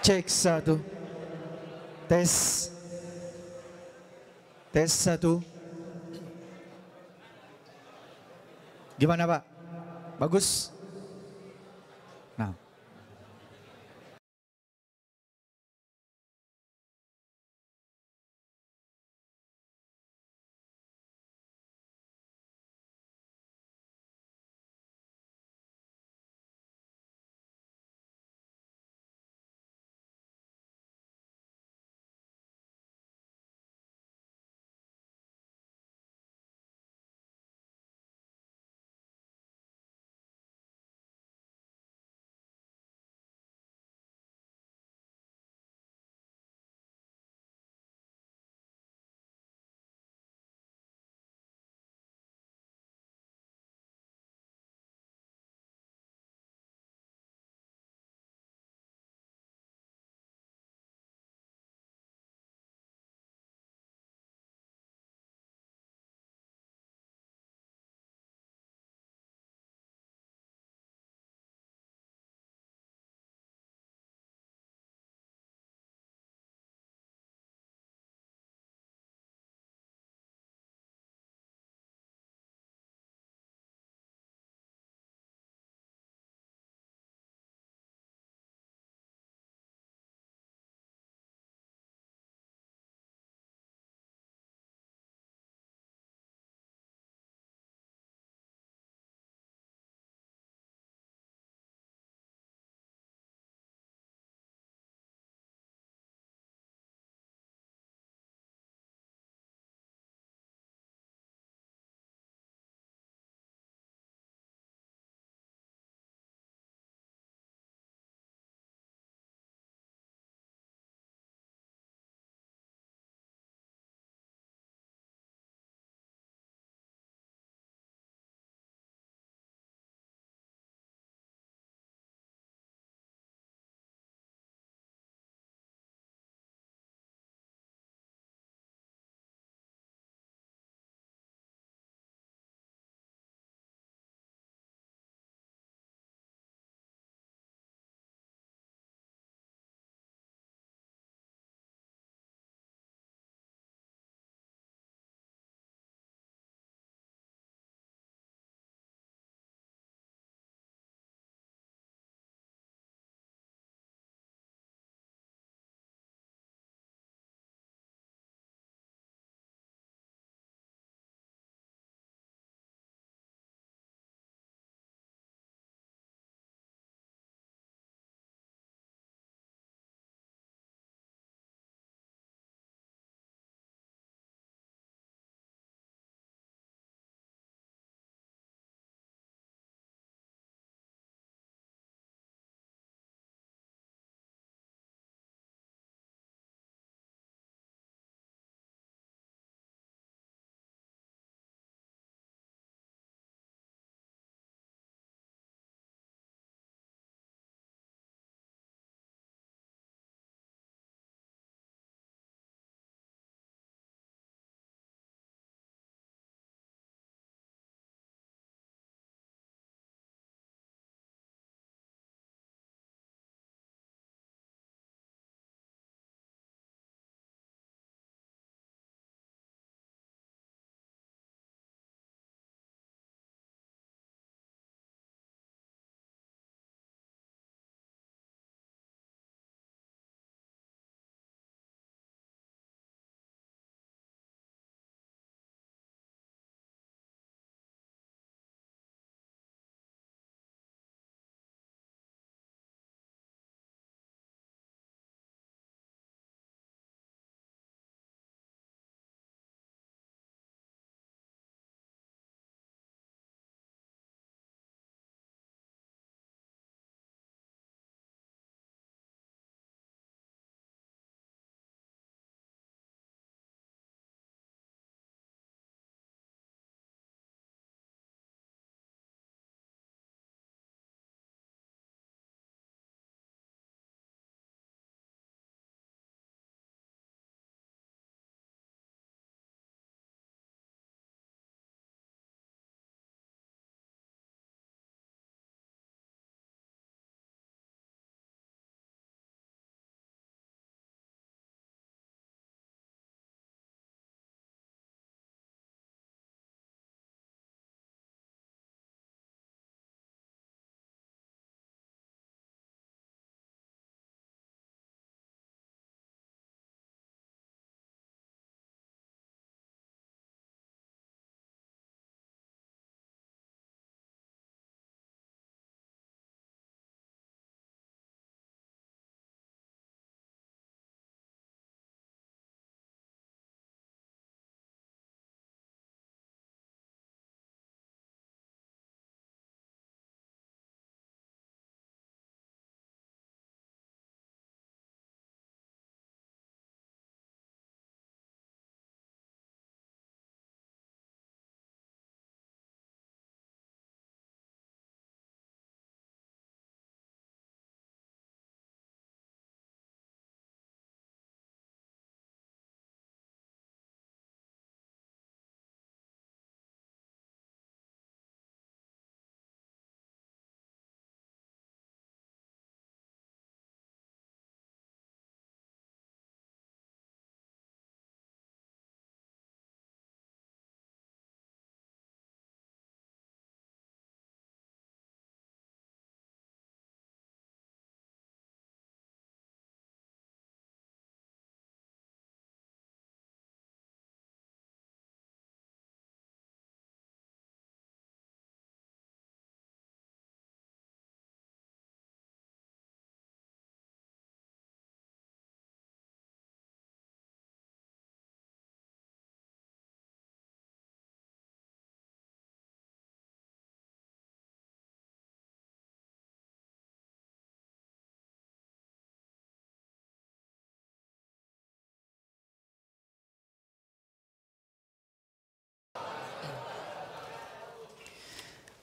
Cek satu. Tes. Tes satu. Gimana Pak? Bagus? Nah.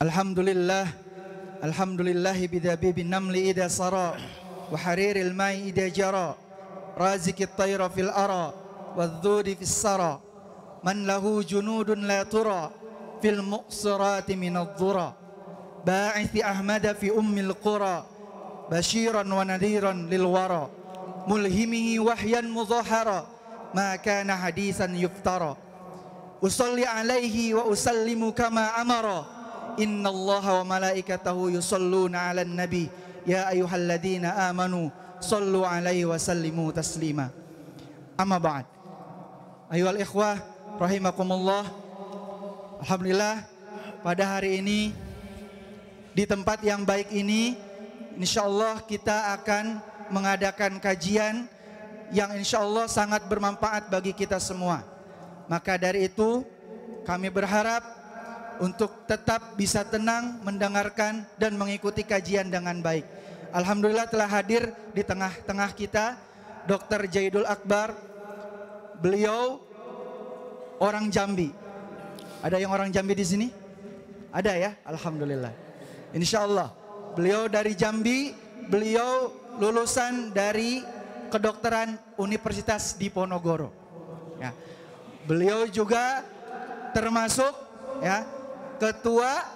Alhamdulillah, alhamdulillahi bidhabibin namli idha sara, wa hariril mai idha jara, razikit tayra fil ara, wadhudi fis sara, man lahu junudun la tura, fil muqsirati minadh dhura, ba'ithi ahmada fi ummil qura, bashiran wa nadhiran lil wara, mulhimihi wahyan mudhahara, ma kana hadisan yuftara, usalli alaihi wa usallimu kama amara, inna allaha wa malaikatahu yusalluna ala nabi, ya ayyuhalladzina amanu sallu alaihi wa sallimu taslima. Amma ba'd. Ayyuhal ikhwah rahimakumullah. Alhamdulillah pada hari ini di tempat yang baik ini insyaallah kita akan mengadakan kajian yang insyaallah sangat bermanfaat bagi kita semua. Maka dari itu kami berharap untuk tetap bisa tenang mendengarkan dan mengikuti kajian dengan baik. Alhamdulillah telah hadir di tengah-tengah kita Dr. Jaidul Akbar. Beliau orang Jambi. Ada yang orang Jambi di sini? Ada ya? Alhamdulillah. Insyaallah. Beliau dari Jambi, beliau lulusan dari kedokteran Universitas Diponegoro. Ya. Beliau juga termasuk ya ketua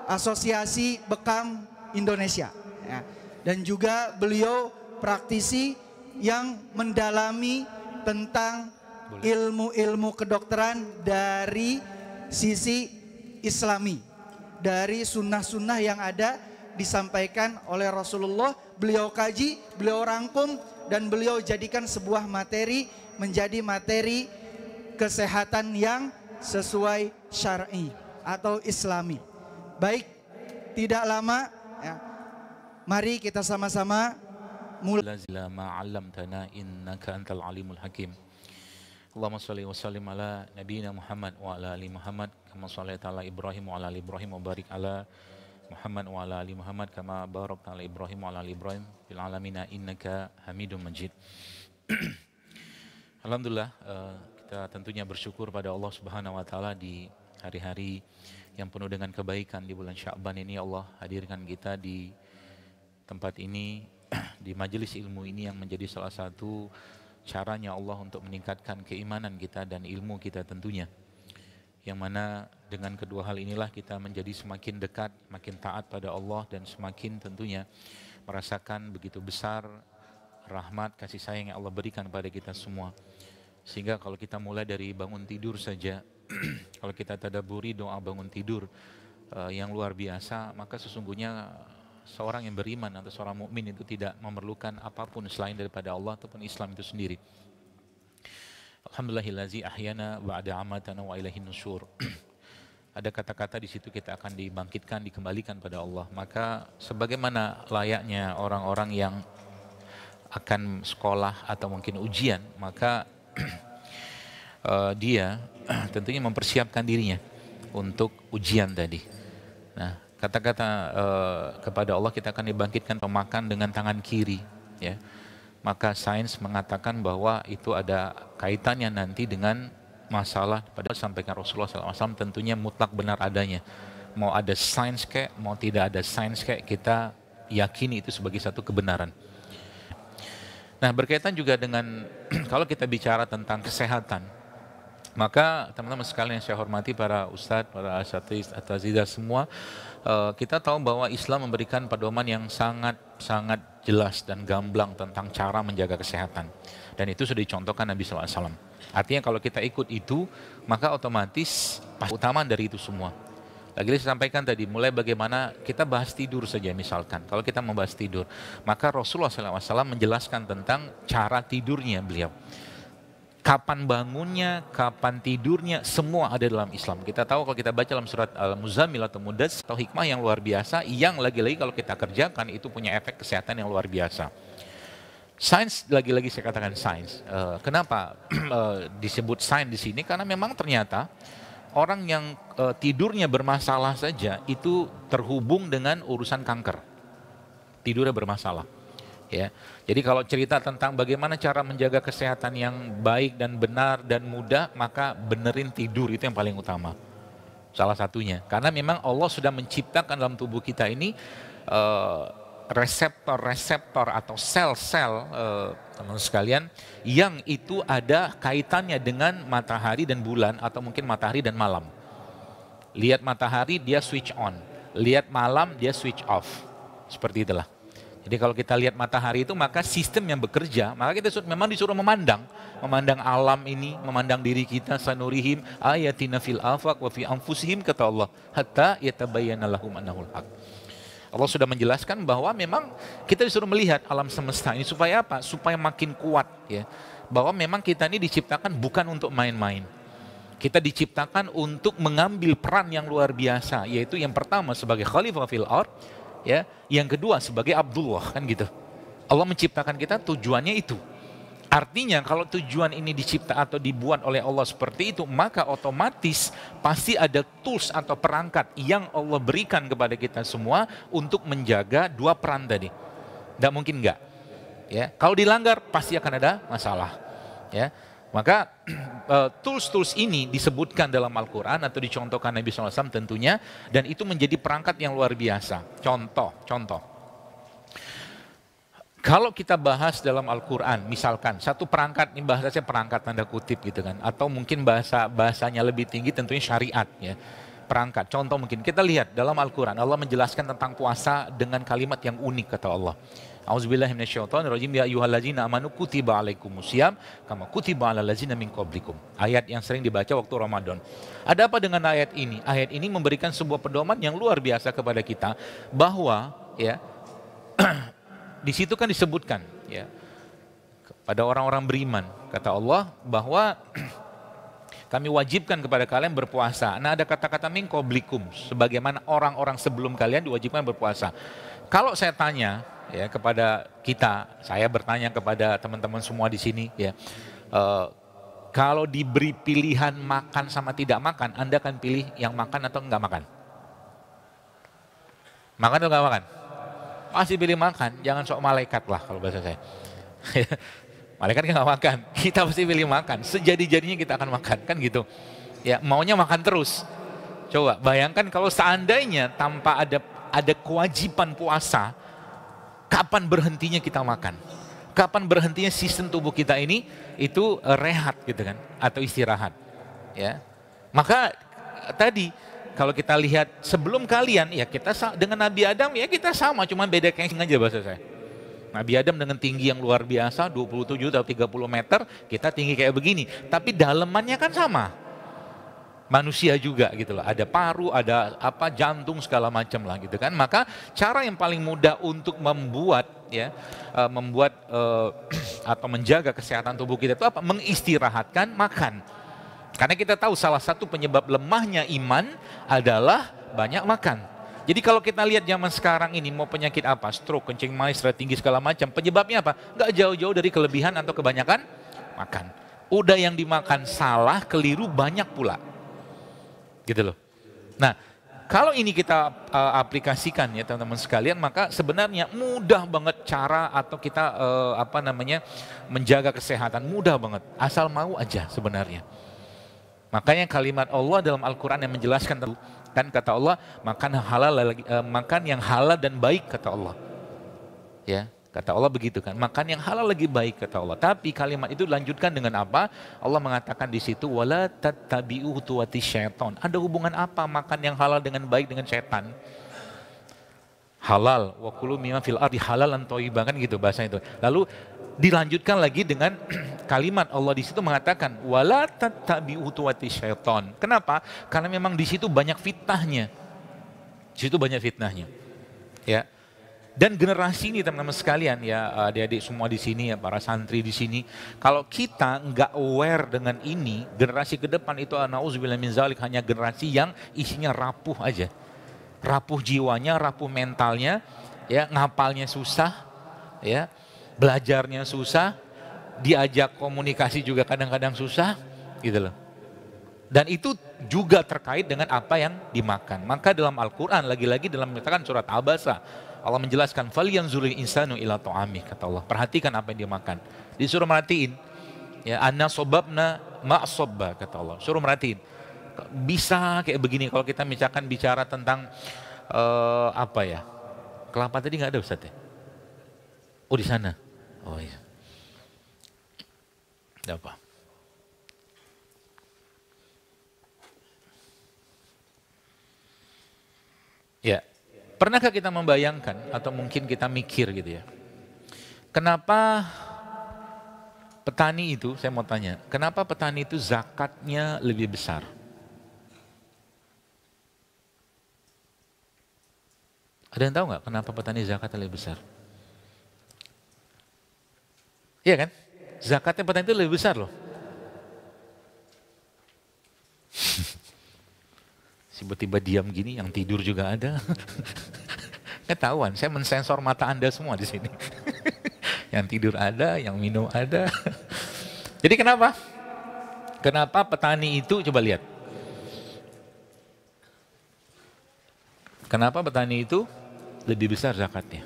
Asosiasi Bekam Indonesia. Ya. Dan juga beliau praktisi yang mendalami tentang ilmu-ilmu kedokteran dari sisi Islami, dari sunnah-sunnah yang ada disampaikan oleh Rasulullah. Beliau kaji, beliau rangkum, dan beliau jadikan sebuah materi menjadi materi kesehatan yang sesuai syar'i atau Islami. Baik, tidak lama ya, mari kita sama-sama mulai. Allahumma shalli wa sallim ala nabiyyina Muhammad wa ala ali Muhammad kama shallaita ala Ibrahim wa ala ali Ibrahim wa barik ala Muhammad wa ala ali Muhammad kama barakta ala Ibrahim wa ala ali Ibrahim fil alamin innaka Hamidum Majid. Alhamdulillah, kita tentunya bersyukur pada Allah Subhanahu wa taala di hari-hari yang penuh dengan kebaikan di bulan Sya'ban ini. Allah hadirkan kita di tempat ini, di majelis ilmu ini yang menjadi salah satu caranya Allah untuk meningkatkan keimanan kita dan ilmu kita tentunya. Yang mana dengan kedua hal inilah kita menjadi semakin dekat, makin taat pada Allah, dan semakin tentunya merasakan begitu besar rahmat kasih sayang yang Allah berikan kepada kita semua. Sehingga kalau kita mulai dari bangun tidur saja, kalau kita tadabburi doa bangun tidur yang luar biasa, maka sesungguhnya seorang yang beriman atau seorang mukmin itu tidak memerlukan apapun selain daripada Allah ataupun Islam itu sendiri. Alhamdulillahillazi ahyana ba'da amatana wa ilaihin nusyur. Ada kata-kata di situ kita akan dibangkitkan, dikembalikan pada Allah. Maka sebagaimana layaknya orang-orang yang akan sekolah atau mungkin ujian, maka dia tentunya mempersiapkan dirinya untuk ujian tadi. Nah, kata-kata kepada Allah kita akan dibangkitkan pemakan dengan tangan kiri, ya. Maka sains mengatakan bahwa itu ada kaitannya nanti dengan masalah pada sampaikan Rasulullah SAW, tentunya mutlak benar adanya. Mau ada sains kayak, mau tidak ada sains kayak, kita yakini itu sebagai satu kebenaran. Nah, berkaitan juga dengan kalau kita bicara tentang kesehatan, maka teman-teman sekalian yang saya hormati, para ustadz, para asatiz, atazidah semua, kita tahu bahwa Islam memberikan pedoman yang sangat jelas dan gamblang tentang cara menjaga kesehatan. Dan itu sudah dicontohkan Nabi SAW. Artinya kalau kita ikut itu, maka otomatis utama dari itu semua. Lagi-lagi saya sampaikan tadi, mulai bagaimana kita bahas tidur saja misalkan. Kalau kita membahas tidur, maka Rasulullah SAW menjelaskan tentang cara tidurnya beliau. Kapan bangunnya, kapan tidurnya, semua ada dalam Islam. Kita tahu kalau kita baca dalam surat Al-Muzammil atau Mudaththir, atau hikmah yang luar biasa, yang lagi-lagi kalau kita kerjakan itu punya efek kesehatan yang luar biasa. Sains, lagi-lagi saya katakan sains. Kenapa disebut sains di sini? Karena memang ternyata orang yang tidurnya bermasalah saja itu terhubung dengan urusan kanker. Tidurnya bermasalah. Ya. Jadi kalau cerita tentang bagaimana cara menjaga kesehatan yang baik dan benar dan mudah, maka benerin tidur, itu yang paling utama. Salah satunya. Karena memang Allah sudah menciptakan dalam tubuh kita ini reseptor-reseptor atau sel-sel, teman sekalian, yang itu ada kaitannya dengan matahari dan bulan atau mungkin matahari dan malam. Lihat matahari dia switch on, lihat malam dia switch off. Seperti itulah. Jadi kalau kita lihat matahari itu maka sistem yang bekerja, maka kita memang disuruh memandang alam ini, memandang diri kita, sanurihim ayatina fil afaq wa fi anfusihim, kata Allah, hatta yatabayyana lahum annahul haq. Allah sudah menjelaskan bahwa memang kita disuruh melihat alam semesta ini supaya apa? Supaya makin kuat ya. Bahwa memang kita ini diciptakan bukan untuk main-main. Kita diciptakan untuk mengambil peran yang luar biasa, yaitu yang pertama sebagai khalifah fil ard, ya, yang kedua sebagai Abdullah, kan gitu. Allah menciptakan kita tujuannya itu. Artinya kalau tujuan ini dicipta atau dibuat oleh Allah seperti itu, maka otomatis pasti ada tools atau perangkat yang Allah berikan kepada kita semua untuk menjaga dua peran tadi. Tidak mungkin enggak. Ya, kalau dilanggar pasti akan ada masalah. Ya, maka tools-tools ini disebutkan dalam Al-Quran atau dicontohkan Nabi SAW tentunya, dan itu menjadi perangkat yang luar biasa. Contoh. Kalau kita bahas dalam Al-Quran, misalkan satu perangkat, ini bahasanya perangkat tanda kutip gitu kan, atau mungkin bahasanya lebih tinggi tentunya syariat ya. Perangkat, contoh mungkin kita lihat dalam Al-Quran, Allah menjelaskan tentang puasa dengan kalimat yang unik kata Allah. A'udzubillahi minasyaitonirrajim, ya ayyuhallazina amanu kutiba alaikumusiyam kama kutiba alal ladzina min qablikum. Ayat yang sering dibaca waktu Ramadan. Ada apa dengan ayat ini? Ayat ini memberikan sebuah pedoman yang luar biasa kepada kita bahwa ya di situ kan disebutkan ya pada orang-orang beriman kata Allah bahwa kami wajibkan kepada kalian berpuasa. Nah, ada kata-kata min qablikum, sebagaimana orang-orang sebelum kalian diwajibkan berpuasa. Kalau saya tanya ya kepada kita, saya bertanya kepada teman-teman semua di sini ya, kalau diberi pilihan makan sama tidak makan, Anda akan pilih yang makan atau enggak makan? Makan atau enggak makan? Pasti pilih makan, jangan sok malaikat lah kalau bahasa saya. Malaikat kan nggak makan, kita pasti pilih makan. Sejadi-jadinya kita akan makan, kan gitu. Ya, maunya makan terus. Coba bayangkan kalau seandainya tanpa ada kewajiban puasa, kapan berhentinya kita makan? Kapan berhentinya sistem tubuh kita ini itu rehat gitu kan, atau istirahat? Ya, maka tadi kalau kita lihat sebelum kalian, ya kita dengan Nabi Adam ya kita sama, cuma beda casing aja bahasa saya. Nabi Adam dengan tinggi yang luar biasa, 27 atau 30 meter, kita tinggi kayak begini. Tapi dalemannya kan sama. Manusia juga gitu loh, ada paru, ada apa jantung segala macam lah gitu kan. Maka cara yang paling mudah untuk membuat atau menjaga kesehatan tubuh kita itu apa? Mengistirahatkan makan. Karena kita tahu salah satu penyebab lemahnya iman adalah banyak makan. Jadi kalau kita lihat zaman sekarang ini mau penyakit apa, stroke, kencing manis, darah tinggi segala macam, penyebabnya apa? Nggak jauh-jauh dari kelebihan atau kebanyakan makan. Udah yang dimakan salah, keliru banyak pula. Gitu loh. Nah, kalau ini kita aplikasikan ya teman-teman sekalian, maka sebenarnya mudah banget cara atau kita menjaga kesehatan, mudah banget. Asal mau aja sebenarnya. Makanya kalimat Allah dalam Al-Quran yang menjelaskan kan kata Allah makan yang halal dan baik kata Allah. Ya, kata Allah begitu kan. Makan yang halal lagi baik kata Allah. Tapi kalimat itu dilanjutkan dengan apa? Allah mengatakan di situ wala tattabi'u khutuwati syaiton. Ada hubungan apa makan yang halal dengan baik dengan setan? Halal wa kulu mimma fil ardi halalan thayyiban, kan gitu bahasa itu. Lalu dilanjutkan lagi dengan kalimat Allah di situ mengatakan wala tattabi'u khutuwati syaiton. Kenapa? Karena memang di situ banyak fitnahnya. Di situ banyak fitnahnya. Ya. Dan generasi ini teman-teman sekalian ya, adik-adik semua di sini ya, para santri di sini, kalau kita nggak aware dengan ini, generasi ke depan itu nauzubillah min zalik hanya generasi yang isinya rapuh aja. Rapuh jiwanya, rapuh mentalnya, ya, ngapalnya susah, ya. Belajarnya susah, diajak komunikasi juga kadang-kadang susah, gitu loh. Dan itu juga terkait dengan apa yang dimakan. Maka dalam Al-Quran, lagi-lagi dalam misalkan surat Abasa, Allah menjelaskan, "Falyanzuril insanu ila ta'amih," kata Allah. Perhatikan apa yang dia makan. Disuruh merhatiin, ya, "Anna sobabna ma'sobba," kata Allah. Suruh merhatiin. bisa kayak begini kalau kita misalkan bicara tentang apa ya? Kelapa tadi nggak ada Ustaz ya? Oh di sana. Oh iya. Ada apa? Ya, pernahkah kita membayangkan atau mungkin kita mikir gitu ya? Kenapa petani itu, saya mau tanya, kenapa petani itu zakatnya lebih besar? Ada yang tahu nggak kenapa petani zakatnya lebih besar? Iya kan? Zakatnya petani itu lebih besar loh. Tiba-tiba diam gini, yang tidur juga ada. Ketahuan, saya mensensor mata Anda semua di sini. Yang tidur ada, yang minum ada. Jadi kenapa? Kenapa petani itu, coba lihat. Kenapa petani itu lebih besar zakatnya?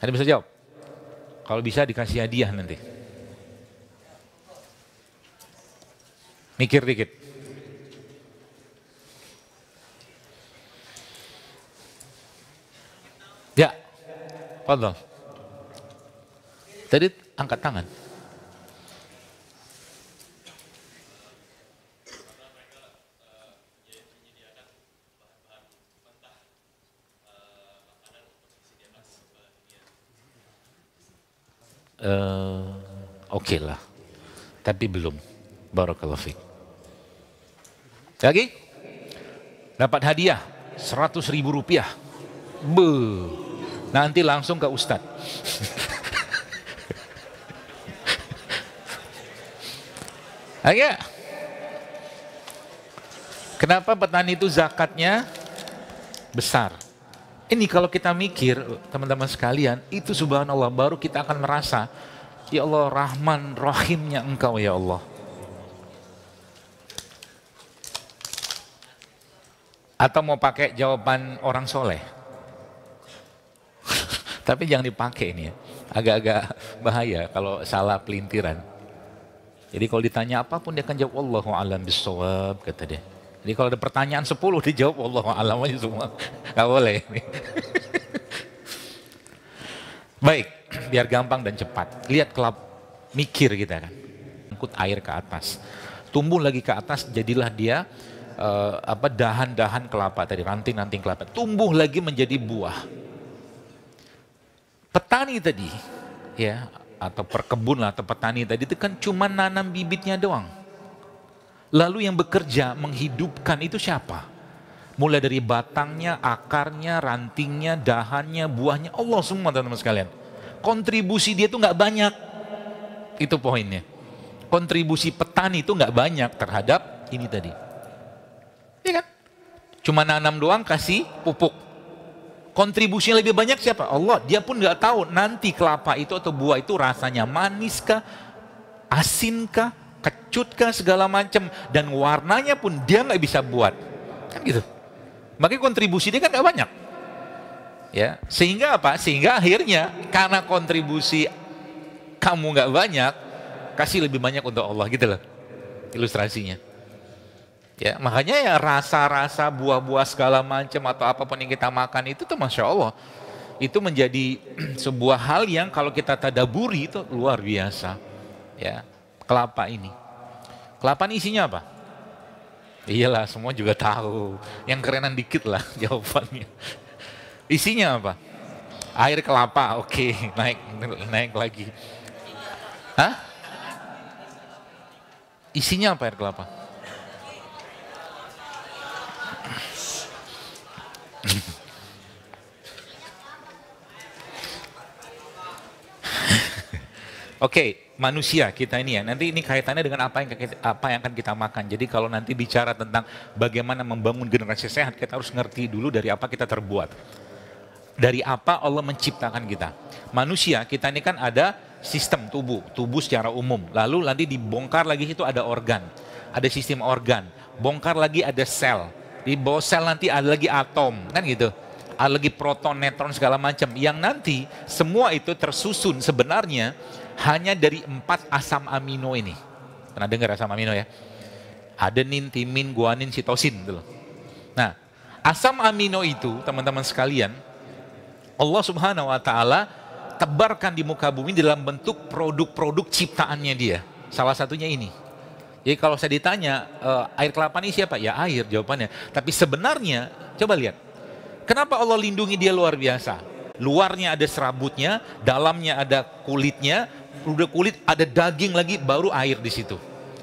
Anda bisa jawab? Kalau bisa dikasih hadiah nanti. Mikir dikit. Ya, fadhal. Tadi angkat tangan. Oke lah, tapi belum. Barakallahu fiik. Lagi? Dapat hadiah 100.000 rupiah. Nanti langsung ke Ustadz. Ayo. Kenapa petani itu zakatnya besar? Ini kalau kita mikir, teman-teman sekalian, itu subhanallah baru kita akan merasa, ya Allah Rahman Rahimnya Engkau ya Allah. Atau mau pakai jawaban orang soleh? Tapi jangan dipakai ini ya, agak-agak bahaya kalau salah pelintiran. Jadi kalau ditanya apapun dia akan jawab Wallahu a'lam bissawab, kata dia. Jadi kalau ada pertanyaan 10 dijawab Wallahu a'lam aja semua. Gak boleh. Baik, biar gampang dan cepat. Lihat mikir kita kan. Angkut air ke atas. Tumbuh lagi ke atas, jadilah dia dahan-dahan kelapa tadi, ranting-ranting kelapa. Tumbuh lagi menjadi buah. Petani tadi, ya, atau perkebun atau petani tadi itu kan cuma nanam bibitnya doang. Lalu yang bekerja menghidupkan itu siapa? Mulai dari batangnya, akarnya, rantingnya, dahannya, buahnya, Allah semua teman-teman sekalian. Kontribusi dia itu nggak banyak, itu poinnya. Kontribusi petani itu nggak banyak terhadap ini tadi. Iya kan? Cuma nanam doang, kasih pupuk. Kontribusi yang lebih banyak siapa? Allah. Dia pun nggak tahu nanti kelapa itu atau buah itu rasanya manis kah, asin kah, kecut kah, segala macam, dan warnanya pun dia nggak bisa buat, kan gitu. Makanya kontribusi dia kan nggak banyak, ya. Sehingga apa? Sehingga akhirnya karena kontribusi kamu nggak banyak, kasih lebih banyak untuk Allah, gitu loh ilustrasinya. Ya, makanya ya rasa-rasa buah-buah segala macam atau apapun yang kita makan itu tuh Masya Allah, itu menjadi sebuah hal yang kalau kita tadaburi itu luar biasa. Ya, kelapa ini isinya apa? Iyalah, semua juga tahu. Yang kerenan dikit lah jawabannya. Isinya apa? Air kelapa. Oke, naik lagi. Hah? Isinya apa air kelapa? Oke, manusia kita ini ya. Nanti ini kaitannya dengan apa yang akan kita makan. Jadi kalau nanti bicara tentang bagaimana membangun generasi sehat, kita harus ngerti dulu dari apa kita terbuat. Dari apa Allah menciptakan kita. Manusia kita ini kan ada sistem tubuh secara umum. Lalu nanti dibongkar lagi itu ada organ, ada sistem organ. Bongkar lagi ada sel. Di bawah sel nanti ada lagi atom, kan gitu. Ada lagi proton, neutron segala macam. Yang nanti semua itu tersusun sebenarnya hanya dari 4 asam amino ini. Pernah dengar asam amino ya? Adenin, timin, guanin, sitosin gitu loh. Nah, asam amino itu teman-teman sekalian, Allah Subhanahu wa taala tebarkan di muka bumi dalam bentuk produk-produk ciptaannya dia. Salah satunya ini. Jadi kalau saya ditanya, air kelapa ini siapa? Ya air jawabannya. Tapi sebenarnya, coba lihat. Kenapa Allah lindungi dia luar biasa? Luarnya ada serabutnya, dalamnya ada kulitnya, udah kulit ada daging lagi, baru air di situ.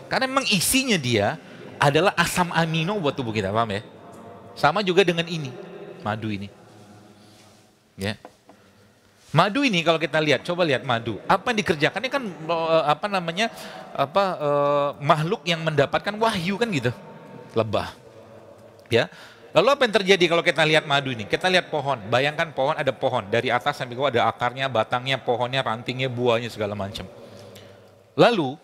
Karena memang isinya dia adalah asam amino buat tubuh kita, paham ya? Sama juga dengan ini, madu ini. Ya. Madu ini kalau kita lihat, coba lihat madu. Apa yang dikerjakan ini kan makhluk yang mendapatkan wahyu kan gitu. Lebah. Ya. Lalu apa yang terjadi kalau kita lihat madu ini? Kita lihat pohon. Bayangkan pohon, ada pohon dari atas sampai bawah, ada akarnya, batangnya, pohonnya, rantingnya, buahnya segala macam. Lalu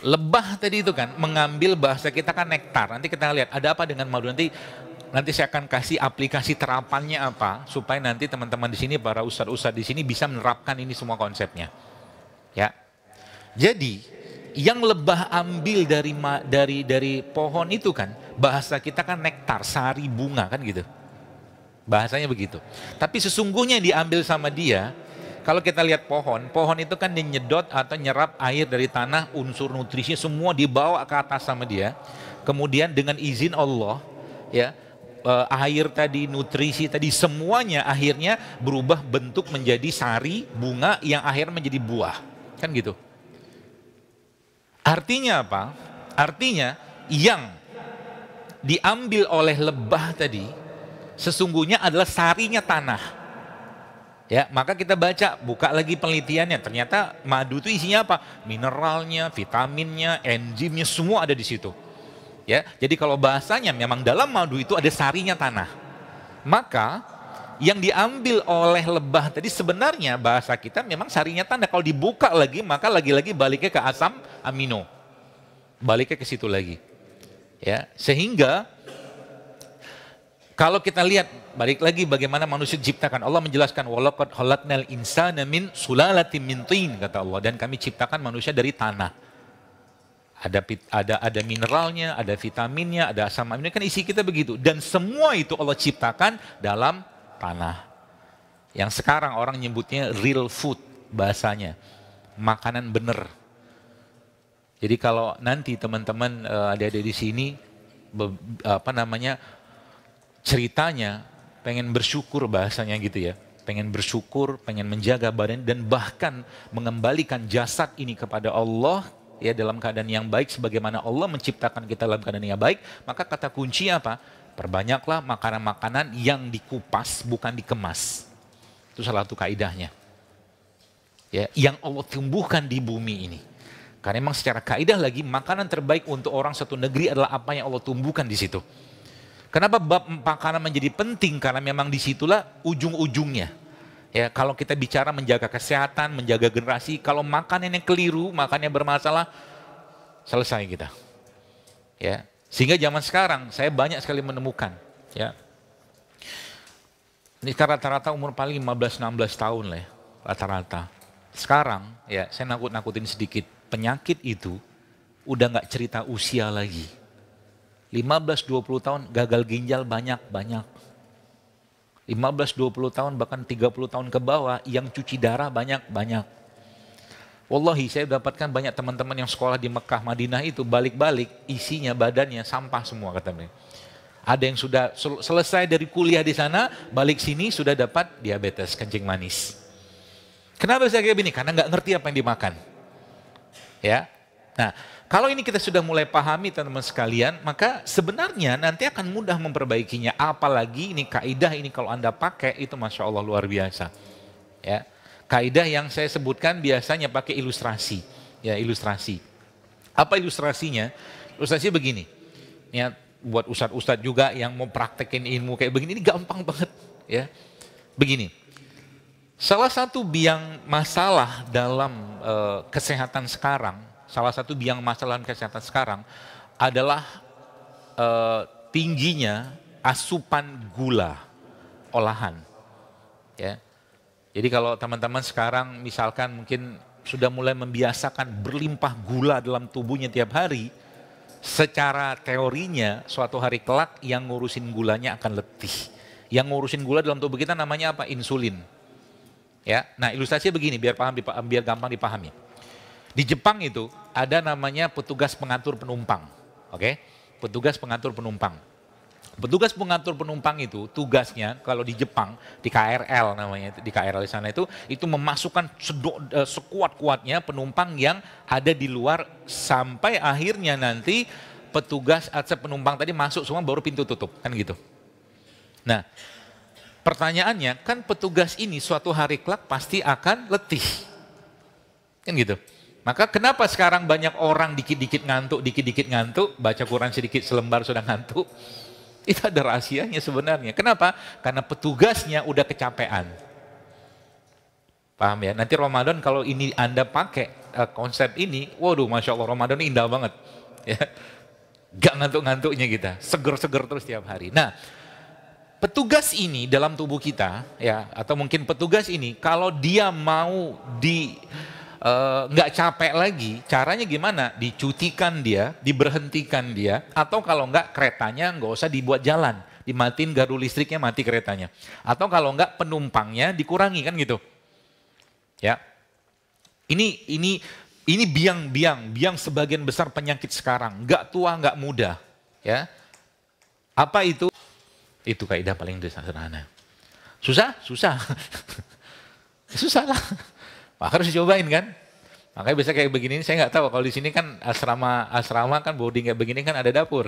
lebah tadi itu kan mengambil, bahasa kita kan nektar. Nanti kita lihat ada apa dengan madu. Nanti saya akan kasih aplikasi terapannya apa supaya nanti teman-teman di sini, para ustadz-ustadz di sini bisa menerapkan ini semua konsepnya. Ya. Jadi yang lebah ambil dari pohon itu kan, bahasa kita kan nektar, sari bunga kan gitu. Bahasanya begitu. Tapi sesungguhnya yang diambil sama dia, kalau kita lihat pohon itu kan nyedot atau nyerap air dari tanah, unsur nutrisinya semua dibawa ke atas sama dia. Kemudian dengan izin Allah, ya, air tadi, nutrisi tadi, semuanya akhirnya berubah bentuk menjadi sari, bunga yang akhirnya menjadi buah. Kan gitu. Artinya apa? Artinya yang diambil oleh lebah tadi sesungguhnya adalah sarinya tanah. Ya, maka kita baca, buka lagi penelitiannya. Ternyata madu itu isinya apa? Mineralnya, vitaminnya, enzimnya semua ada di situ. Ya, jadi kalau bahasanya memang dalam madu itu ada sarinya tanah. Maka yang diambil oleh lebah tadi sebenarnya bahasa kita memang sarinya tanah. Kalau dibuka lagi maka lagi-lagi baliknya ke asam amino. Baliknya ke situ lagi. Ya, sehingga kalau kita lihat balik lagi bagaimana manusia diciptakan. Allah menjelaskan walaqad khalaqnal insana min sulalatin min tin, kata Allah, dan kami ciptakan manusia dari tanah. Ada mineralnya, ada vitaminnya, ada asam amino, kan isi kita begitu. Dan semua itu Allah ciptakan dalam tanah. Yang sekarang orang nyebutnya real food bahasanya. Makanan bener. Jadi kalau nanti teman-teman adik-adik di sini ceritanya pengen bersyukur bahasanya gitu ya. Pengen bersyukur, pengen menjaga badan dan bahkan mengembalikan jasad ini kepada Allah, ya, dalam keadaan yang baik sebagaimana Allah menciptakan kita dalam keadaan yang baik, maka kata kunci apa? Perbanyaklah makanan-makanan yang dikupas bukan dikemas. Itu salah satu kaidahnya. Ya, yang Allah tumbuhkan di bumi ini. Karena memang secara kaidah lagi makanan terbaik untuk orang satu negeri adalah apa yang Allah tumbuhkan di situ. Kenapa bab makanan menjadi penting? Karena memang disitulah ujung-ujungnya. Ya, kalau kita bicara menjaga kesehatan, menjaga generasi, kalau makanan yang keliru, makannya bermasalah, selesai kita. Ya, sehingga zaman sekarang saya banyak sekali menemukan, ya. Ini rata-rata umur paling 15-16 tahun lah ya, rata-rata. Sekarang, ya, saya nakut-nakutin sedikit, penyakit itu udah nggak cerita usia lagi. 15-20 tahun gagal ginjal banyak. 15-20 tahun bahkan 30 tahun ke bawah yang cuci darah banyak. Wallahi saya dapatkan banyak teman-teman yang sekolah di Mekah, Madinah itu balik-balik isinya badannya sampah semua katanya. Ada yang sudah selesai dari kuliah di sana, balik sini sudah dapat diabetes, kencing manis. Kenapa saya kayak gini? Karena nggak ngerti apa yang dimakan. Ya. Nah, kalau ini kita sudah mulai pahami teman-teman sekalian, maka sebenarnya nanti akan mudah memperbaikinya. Apalagi ini kaidah ini kalau Anda pakai itu Masya Allah luar biasa. Ya, kaidah yang saya sebutkan biasanya pakai ilustrasi. Ya, ilustrasi. Apa ilustrasinya? Ilustrasinya begini. Ya, buat ustadz-ustadz juga yang mau praktekin ilmu kayak begini, ini gampang banget. Ya, begini. Salah satu biang masalah dalam kesehatan sekarang, adalah tingginya asupan gula olahan. Ya. Jadi kalau teman-teman sekarang misalkan mungkin sudah mulai membiasakan berlimpah gula dalam tubuhnya tiap hari, secara teorinya suatu hari kelak yang ngurusin gulanya akan letih. Yang ngurusin gula dalam tubuh kita namanya apa? Insulin. Ya, nah ilustrasinya begini biar biar gampang dipahami. Di Jepang itu ada namanya petugas pengatur penumpang, oke? Petugas pengatur penumpang. Petugas pengatur penumpang itu tugasnya kalau di Jepang di KRL namanya, di KRL di sana itu memasukkan sekuat-kuatnya penumpang yang ada di luar sampai akhirnya nanti petugas atau penumpang tadi masuk semua baru pintu tutup kan gitu. Nah, pertanyaannya kan petugas ini suatu hari kelak pasti akan letih. Kan gitu. Maka kenapa sekarang banyak orang dikit-dikit ngantuk, baca Quran sedikit selembar sudah ngantuk? Itu ada rahasianya sebenarnya. Kenapa? Karena petugasnya udah kecapean. Paham ya? Nanti Ramadan kalau ini Anda pakai konsep ini, waduh Masya Allah Ramadan ini indah banget. Ya. Gak ngantuk-ngantuknya kita, seger-seger terus tiap hari. Nah, petugas ini dalam tubuh kita, ya, atau mungkin petugas ini, kalau dia mau nggak capek lagi, caranya gimana? Dicutikan dia, diberhentikan dia, atau kalau nggak keretanya nggak usah dibuat jalan, dimatiin gardu listriknya, mati keretanya. Atau kalau nggak penumpangnya dikurangi kan gitu. Ya, ini biang sebagian besar penyakit sekarang, nggak tua nggak muda, ya. Apa itu? Itu kaidah paling sederhana. Susah? Susah. Susah lah. Maka harus dicobain kan. Makanya biasa kayak begini, saya nggak tahu. Kalau di sini kan asrama kan boarding kayak begini kan ada dapur.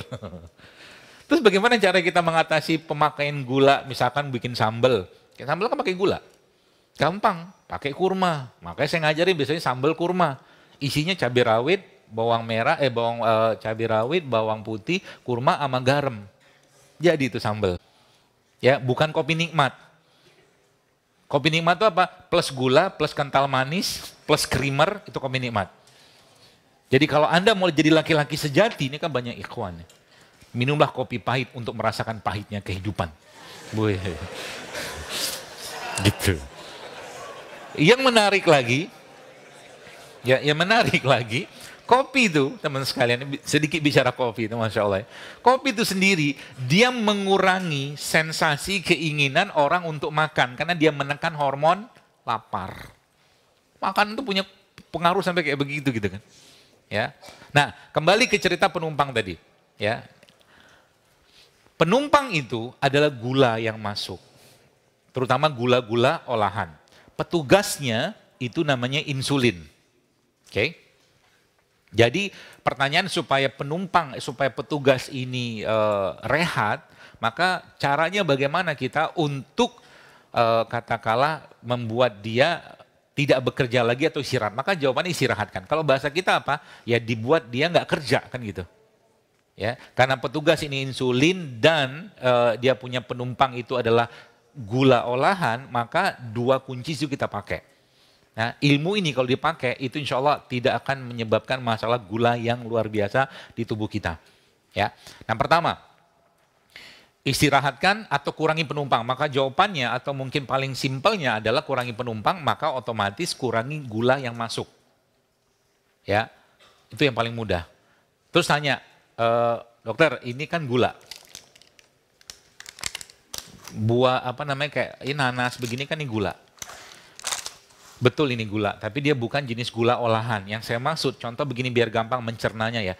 Terus bagaimana cara kita mengatasi pemakaian gula, misalkan bikin sambal. Sambal kan pakai gula. Gampang, pakai kurma. Makanya saya ngajarin biasanya sambal kurma. Isinya cabai rawit, bawang merah, cabai rawit, bawang putih, kurma sama garam. Jadi itu sambal. Ya, bukan kopi nikmat. Kopi nikmat itu apa? Plus gula, plus kental manis, plus creamer, itu kopi nikmat. Jadi kalau Anda mau jadi laki-laki sejati, ini kan banyak ikhwan. Minumlah kopi pahit untuk merasakan pahitnya kehidupan. Wih. Gitu. Yang menarik lagi, kopi itu, teman sekalian, sedikit bicara kopi itu Masya Allah. Kopi itu sendiri, dia mengurangi sensasi keinginan orang untuk makan. Karena dia menekan hormon lapar. Makan itu punya pengaruh sampai kayak begitu gitu kan. Ya. Nah, kembali ke cerita penumpang tadi. Ya. Penumpang itu adalah gula yang masuk. Terutama gula-gula olahan. Petugasnya itu namanya insulin. Oke. Jadi pertanyaan supaya petugas ini rehat, maka caranya bagaimana kita untuk katakanlah membuat dia tidak bekerja lagi atau istirahat. Maka jawabannya istirahatkan. Kalau bahasa kita apa? Ya dibuat dia nggak kerja kan gitu. Ya, karena petugas ini insulin dan dia punya penumpang itu adalah gula olahan, maka dua kunci itu kita pakai. Nah, ilmu ini kalau dipakai itu insya Allah tidak akan menyebabkan masalah gula yang luar biasa di tubuh kita. Ya, yang pertama, istirahatkan atau kurangi penumpang. Maka jawabannya atau mungkin paling simpelnya adalah kurangi penumpang, maka otomatis kurangi gula yang masuk. Ya, itu yang paling mudah. Terus tanya, dokter ini kan gula. Buah apa namanya kayak ini nanas begini kan ini gula. Betul ini gula, tapi dia bukan jenis gula olahan. Yang saya maksud, contoh begini biar gampang mencernanya ya.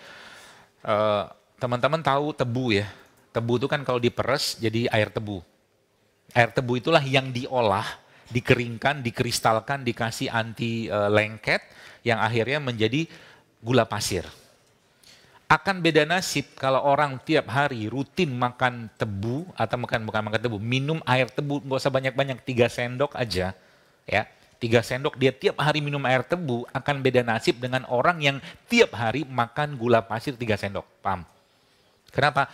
Teman-teman tahu tebu ya. Tebu itu kan kalau diperes jadi air tebu. Air tebu itulah yang diolah, dikeringkan, dikristalkan, dikasih anti lengket, yang akhirnya menjadi gula pasir. Akan beda nasib kalau orang tiap hari rutin makan tebu, atau bukan makan tebu, minum air tebu, nggak usah banyak-banyak, 3 sendok aja. Ya. 3 sendok dia tiap hari minum air tebu, akan beda nasib dengan orang yang tiap hari makan gula pasir 3 sendok. Paham? Kenapa?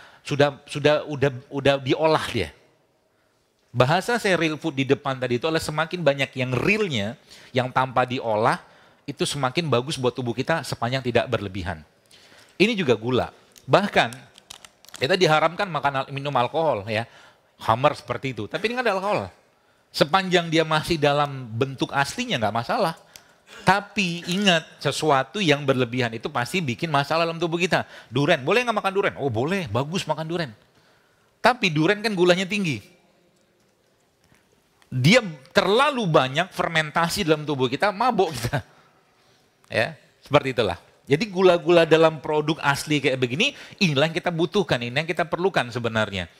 Udah diolah dia. Bahasa saya real food di depan tadi itu adalah semakin banyak yang realnya, yang tanpa diolah, itu semakin bagus buat tubuh kita sepanjang tidak berlebihan. Ini juga gula. Bahkan kita diharamkan minum alkohol ya. Khamar seperti itu. Tapi ini nggak ada alkohol. Sepanjang dia masih dalam bentuk aslinya nggak masalah. Tapi ingat, sesuatu yang berlebihan itu pasti bikin masalah dalam tubuh kita. Duren, boleh nggak makan duren? Oh boleh, bagus makan duren. Tapi duren kan gulanya tinggi. Dia terlalu banyak fermentasi dalam tubuh kita, mabuk kita. Ya, seperti itulah. Jadi gula-gula dalam produk asli kayak begini, inilah yang kita butuhkan, ini yang kita perlukan sebenarnya.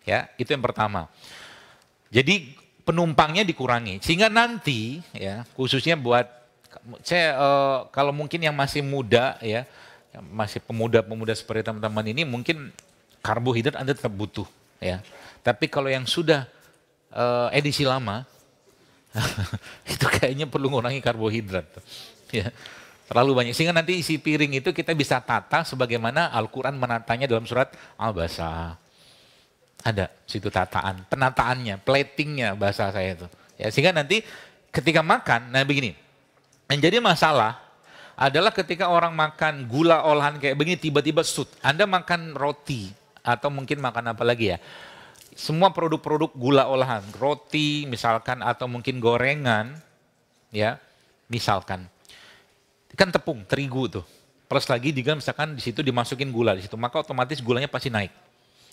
Ya, itu yang pertama. Jadi penumpangnya dikurangi, sehingga nanti ya khususnya buat saya kalau mungkin yang masih muda ya, yang masih pemuda-pemuda seperti teman-teman ini mungkin karbohidrat Anda tetap butuh ya. Tapi kalau yang sudah edisi lama itu kayaknya perlu ngurangi karbohidrat ya. Terlalu banyak sehingga nanti isi piring itu kita bisa tata sebagaimana Al-Qur'an menatanya dalam surat Al-Baqarah. Ada situ tataan, penataannya, platingnya bahasa saya itu. Ya, sehingga nanti ketika makan, nah begini, yang jadi masalah adalah ketika orang makan gula olahan kayak begini tiba-tiba Anda makan roti atau mungkin makan apa lagi ya. Semua produk-produk gula olahan, roti misalkan atau mungkin gorengan ya, misalkan. Kan tepung, terigu tuh. Plus lagi juga misalkan di situ dimasukin gula di situ, maka otomatis gulanya pasti naik.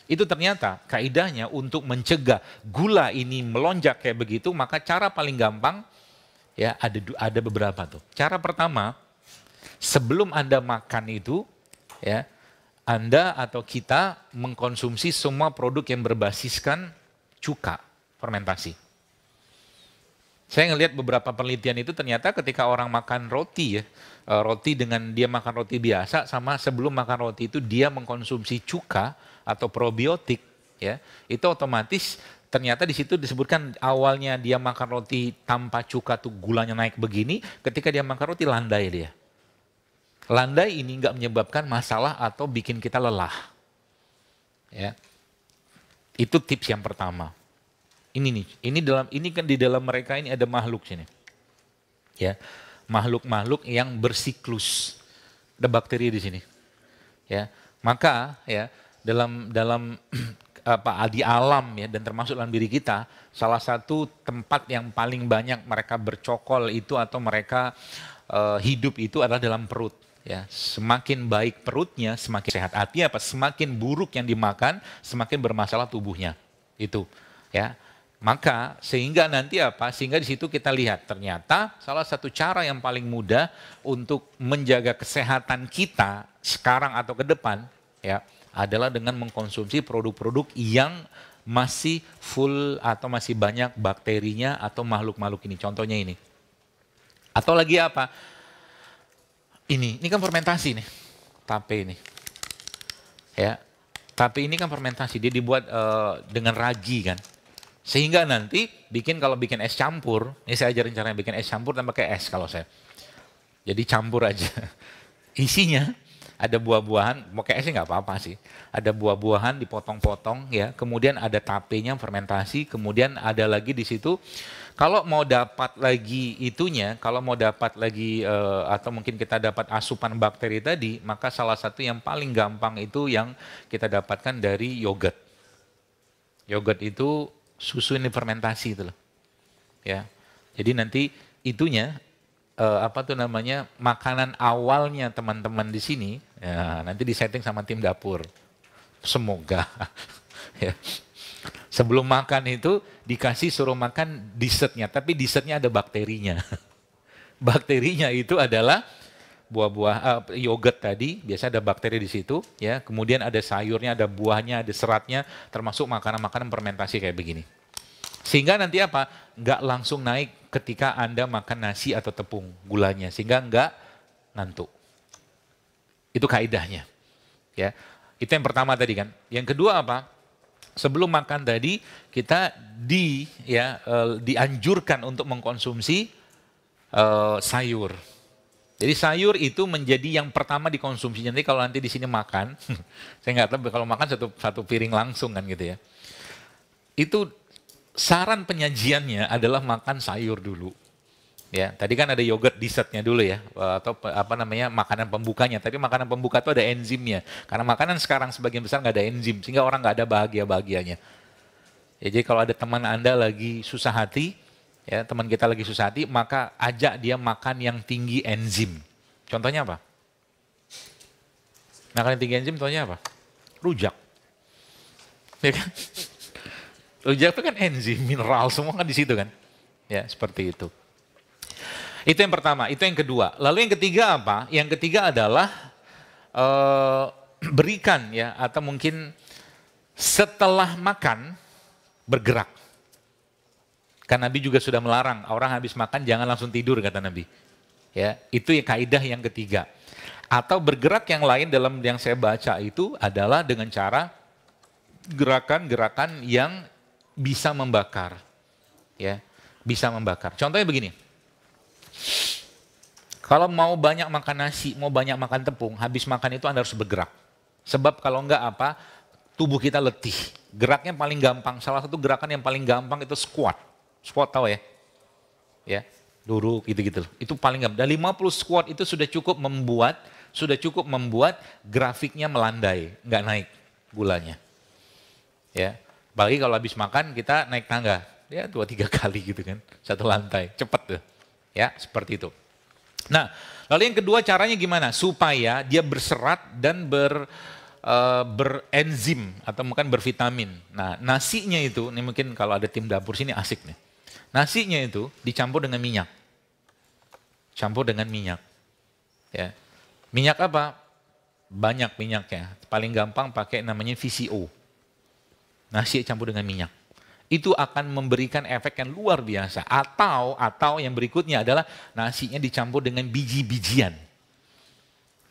Itu ternyata kaidahnya untuk mencegah gula ini melonjak kayak begitu, maka cara paling gampang ya ada beberapa tuh. Cara pertama, sebelum Anda makan itu ya, Anda atau kita mengkonsumsi semua produk yang berbasiskan cuka fermentasi. Saya ngelihat beberapa penelitian itu ternyata ketika orang makan roti ya, roti dengan dia makan roti biasa sama sebelum makan roti itu dia mengkonsumsi cuka atau probiotik ya, itu otomatis ternyata di situ disebutkan awalnya dia makan roti tanpa cuka tuh gulanya naik begini, ketika dia makan roti landai dia. Landai ini nggak menyebabkan masalah atau bikin kita lelah. Ya. Itu tips yang pertama. Ini kan di dalam mereka ini ada makhluk sini. Ya. Makhluk-makhluk yang bersiklus. Ada bakteri di sini. Ya. Maka ya dalam di alam ya dan termasuk dalam diri kita, salah satu tempat yang paling banyak mereka bercokol itu atau mereka hidup itu adalah dalam perut. Ya, semakin baik perutnya, semakin sehat. Artinya apa? Semakin buruk yang dimakan, semakin bermasalah tubuhnya. Itu, ya. Maka sehingga nanti apa? Sehingga di situ kita lihat ternyata salah satu cara yang paling mudah untuk menjaga kesehatan kita sekarang atau ke depan, ya, adalah dengan mengkonsumsi produk-produk yang masih full atau masih banyak bakterinya atau makhluk-makhluk ini. Contohnya ini. Atau lagi apa? Ini kan fermentasi nih, tape ini. Ya, tape ini kan fermentasi, dia dibuat dengan ragi kan. Sehingga nanti kalau bikin es campur, ini saya ajarin caranya bikin es campur dan pakai es kalau saya. Jadi campur aja. Isinya ada buah-buahan, mau kayak esnya nggak apa-apa sih. Ada buah-buahan dipotong-potong ya, kemudian ada tapenya fermentasi, kemudian ada lagi di situ. Kalau mau dapat lagi itunya, kalau mau dapat lagi atau mungkin kita dapat asupan bakteri tadi, maka salah satu yang paling gampang itu yang kita dapatkan dari yogurt. Yogurt itu susu ini fermentasi itu loh. Ya. Jadi nanti itunya makanan awalnya teman-teman di sini, ya, nanti disetting sama tim dapur. Semoga. Ya. Sebelum makan itu dikasih suruh makan dessertnya, tapi dessertnya ada bakterinya. Bakterinya itu adalah buah-buah yogurt tadi, biasa ada bakteri di situ, ya. Kemudian ada sayurnya, ada buahnya, ada seratnya, termasuk makanan-makanan fermentasi kayak begini. Sehingga nanti apa? Nggak langsung naik ketika Anda makan nasi atau tepung gulanya, sehingga nggak ngantuk. Itu kaidahnya. Ya, itu yang pertama tadi kan. Yang kedua apa? Sebelum makan tadi kita dianjurkan untuk mengkonsumsi sayur. Jadi sayur itu menjadi yang pertama dikonsumsi. Nanti kalau nanti di sini makan, saya nggak tahu kalau makan satu piring langsung kan gitu ya. Itu saran penyajiannya adalah makan sayur dulu. Ya, tadi kan ada yogurt dessertnya dulu ya, atau makanan pembukanya. Tapi makanan pembuka itu ada enzimnya. Karena makanan sekarang sebagian besar nggak ada enzim, sehingga orang nggak ada bahagia-bahagianya. Ya, jadi kalau ada teman Anda lagi susah hati, Ya, teman kita lagi susah hati, maka ajak dia makan yang tinggi enzim. Contohnya apa? Makan yang tinggi enzim contohnya apa? Rujak. Ya kan? Rujak itu kan enzim, mineral, semua kan di situ kan. Ya, seperti itu. Itu yang pertama, itu yang kedua. Lalu yang ketiga apa? Yang ketiga adalah berikan ya, atau mungkin setelah makan bergerak. Kan Nabi juga sudah melarang orang habis makan jangan langsung tidur kata Nabi. Ya, itu ya kaidah yang ketiga. Atau bergerak yang lain dalam yang saya baca itu adalah dengan cara gerakan-gerakan yang bisa membakar. Ya, bisa membakar. Contohnya begini. Kalau mau banyak makan nasi, mau banyak makan tepung, habis makan itu Anda harus bergerak. Sebab kalau enggak apa, tubuh kita letih. Geraknya paling gampang, salah satu gerakan yang paling gampang itu squat. Squat tahu ya? Ya, duduk gitu-gitu. Itu paling gampang. Dan 50 squat itu sudah cukup membuat grafiknya melandai, nggak naik gulanya. Ya, apalagi kalau habis makan kita naik tangga, ya 2-3 kali gitu kan, satu lantai, cepet tuh. Ya, seperti itu. Nah, lalu yang kedua caranya gimana? Supaya dia berserat dan berenzim atau mungkin bervitamin. Nah, nasinya itu, ini mungkin kalau ada tim dapur sini asik nih. Nasinya itu dicampur dengan minyak. Campur dengan minyak. Ya. Minyak apa? Banyak minyaknya. Paling gampang pakai namanya VCO. Nasi campur dengan minyak. Itu akan memberikan efek yang luar biasa. Atau yang berikutnya adalah nasinya dicampur dengan biji-bijian.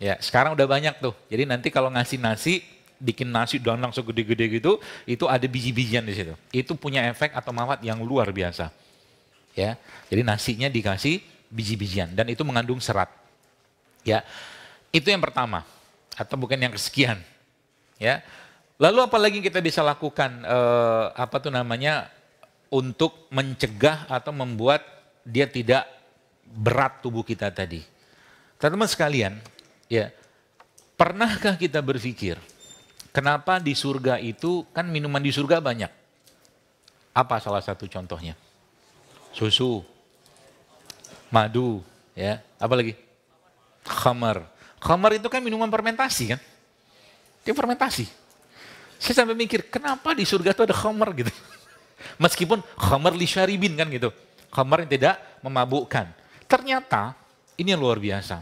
Ya, sekarang udah banyak tuh. Jadi nanti kalau ngasih nasi, bikin nasi danang segede-gede gitu, itu ada biji-bijian di situ. Itu punya efek atau manfaat yang luar biasa. Ya, jadi nasinya dikasih biji-bijian dan itu mengandung serat. Ya, itu yang pertama atau bukan yang kesekian. Ya, lalu apa lagi yang kita bisa lakukan untuk mencegah atau membuat dia tidak berat tubuh kita tadi. Teman-teman sekalian, ya, pernahkah kita berpikir kenapa di surga itu kan minuman di surga banyak? Apa salah satu contohnya? Susu, madu, ya, apa lagi? Khamar. Khamar itu kan minuman fermentasi kan? Dia fermentasi. Saya sampai mikir, kenapa di surga itu ada khamar gitu? Meskipun khamar li syaribin kan gitu. Khamar yang tidak memabukkan. Ternyata, ini yang luar biasa.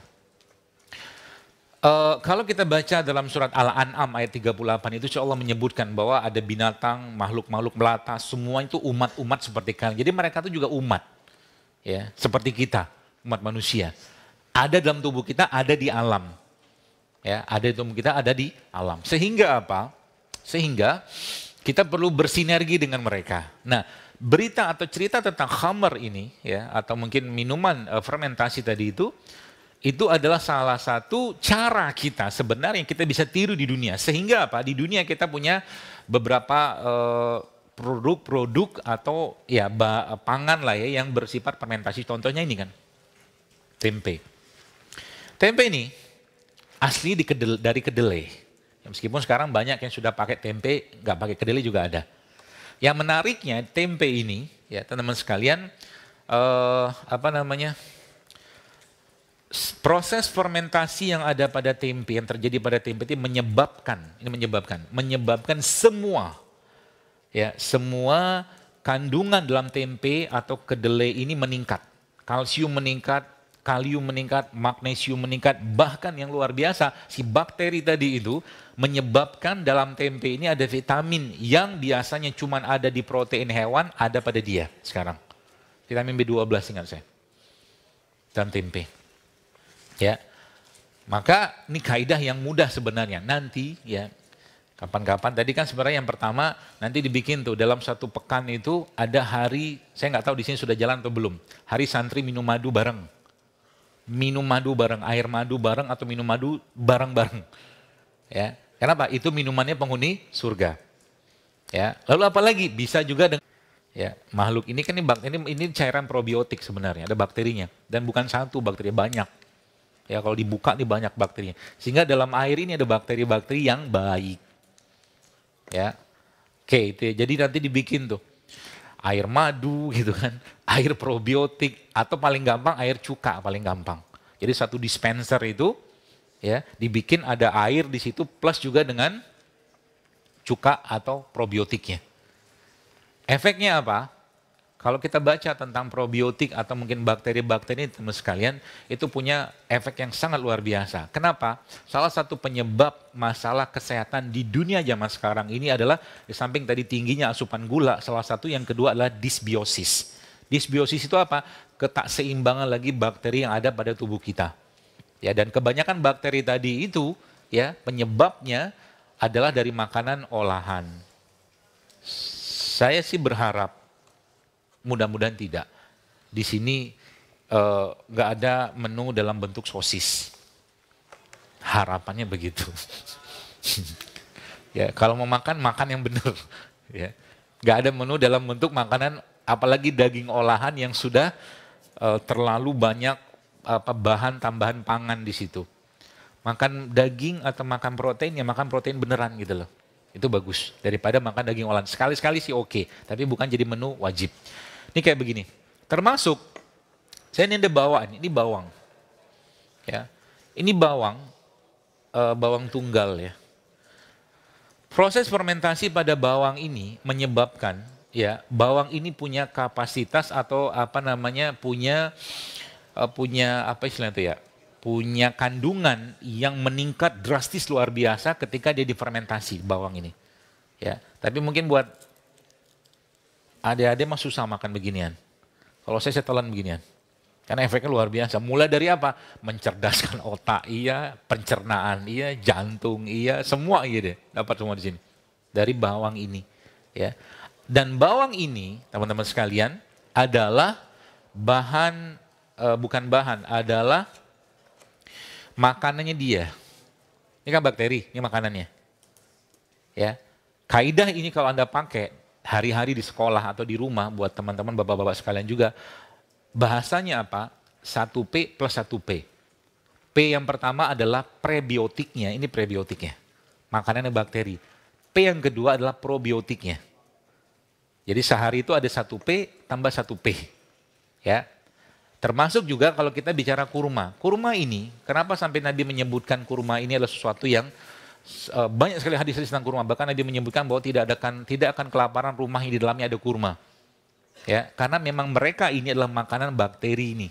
Kalau kita baca dalam surat Al-An'am ayat 38 itu Allah menyebutkan bahwa ada binatang, makhluk-makhluk melata, semua itu umat-umat seperti kalian. Jadi mereka itu juga umat, ya, seperti kita, umat manusia. Ada dalam tubuh kita, ada di alam. Ya, ada di tubuh kita, ada di alam. Sehingga apa? Sehingga kita perlu bersinergi dengan mereka. Nah, berita atau cerita tentang khamar ini, ya, atau mungkin minuman fermentasi tadi itu adalah salah satu cara kita sebenarnya yang kita bisa tiru di dunia. Sehingga apa? Di dunia kita punya beberapa produk-produk atau ya pangan lah ya yang bersifat fermentasi. Contohnya ini kan, tempe. Tempe ini asli dari kedelai. Ya, meskipun sekarang banyak yang sudah pakai tempe, nggak pakai kedelai juga ada. Yang menariknya tempe ini, ya teman-teman sekalian, proses fermentasi yang ada pada tempe, yang terjadi pada tempe itu menyebabkan semua kandungan dalam tempe atau kedelai ini meningkat. Kalsium meningkat, kalium meningkat, magnesium meningkat, bahkan yang luar biasa, si bakteri tadi itu menyebabkan dalam tempe ini ada vitamin yang biasanya cuma ada di protein hewan, ada pada dia sekarang. Vitamin B12 ingat saya, dalam tempe. Ya, maka ini kaidah yang mudah sebenarnya. Nanti ya, kapan-kapan tadi kan sebenarnya yang pertama nanti dibikin tuh dalam satu pekan itu ada hari, saya nggak tahu di sini sudah jalan atau belum. Hari santri minum madu bareng, air madu bareng atau minum madu bareng-bareng. Ya, kenapa? Itu minumannya penghuni surga. Ya, lalu apa lagi? Bisa juga dengan ya makhluk ini kan ini cairan probiotik sebenarnya, ada bakterinya dan bukan satu bakteri, banyak. Ya kalau dibuka nih banyak bakterinya. Sehingga dalam air ini ada bakteri-bakteri yang baik. Ya. Oke, itu ya. Jadi nanti dibikin tuh. air madu gitu kan, air probiotik, atau paling gampang air cuka paling gampang. Jadi satu dispenser itu ya dibikin ada air di situ plus juga dengan cuka atau probiotiknya. Efeknya apa? Kalau kita baca tentang probiotik atau mungkin bakteri-bakteri teman sekalian, itu punya efek yang sangat luar biasa. Kenapa? Salah satu penyebab masalah kesehatan di dunia zaman sekarang ini adalah di samping tadi tingginya asupan gula, salah satu yang kedua adalah disbiosis. Disbiosis itu apa? Ketakseimbangan lagi bakteri yang ada pada tubuh kita. Ya, dan kebanyakan bakteri tadi itu ya penyebabnya adalah dari makanan olahan. Saya sih berharap mudah-mudahan tidak. Di sini nggak ada menu dalam bentuk sosis. Harapannya begitu. Ya, kalau mau makan, makan yang benar. Ya. Nggak ada menu dalam bentuk makanan, apalagi daging olahan yang sudah terlalu banyak bahan tambahan pangan di situ. Makan daging atau makan protein, ya makan protein beneran gitu loh. Itu bagus. Daripada makan daging olahan. Sekali-sekali sih oke, tapi bukan jadi menu wajib. Ini kayak begini, termasuk, saya ini ada bawaan, ini bawang. Ya, ini bawang, bawang tunggal ya. Proses fermentasi pada bawang ini menyebabkan, ya, bawang ini punya kapasitas atau apa namanya, punya apa istilahnya itu ya, punya kandungan yang meningkat drastis luar biasa ketika dia difermentasi bawang ini. Ya, tapi mungkin buat adik-adik mah susah makan beginian. Kalau saya telan beginian. Karena efeknya luar biasa. Mulai dari apa? Mencerdaskan otak, iya, pencernaan, iya, jantung, iya, semua iya deh. Dapat semua di sini. Dari bawang ini. Ya. Dan bawang ini, teman-teman sekalian, adalah bahan, bukan bahan, adalah makanannya dia. Ini kan bakteri, ini makanannya. Ya. Kaidah ini kalau Anda pakai, hari-hari di sekolah atau di rumah buat teman-teman bapak-bapak sekalian juga, bahasanya apa? 1P plus 1P. P yang pertama adalah prebiotiknya, ini prebiotiknya, makanannya bakteri. P yang kedua adalah probiotiknya. Jadi sehari itu ada 1P tambah 1P. Ya. Termasuk juga kalau kita bicara kurma. Kurma ini, kenapa sampai Nabi menyebutkan kurma ini adalah sesuatu yang banyak sekali hadis tentang kurma, bahkan Nabi menyebutkan bahwa tidak akan kelaparan rumah yang di dalamnya ada kurma. Ya, karena memang mereka ini adalah makanan bakteri ini.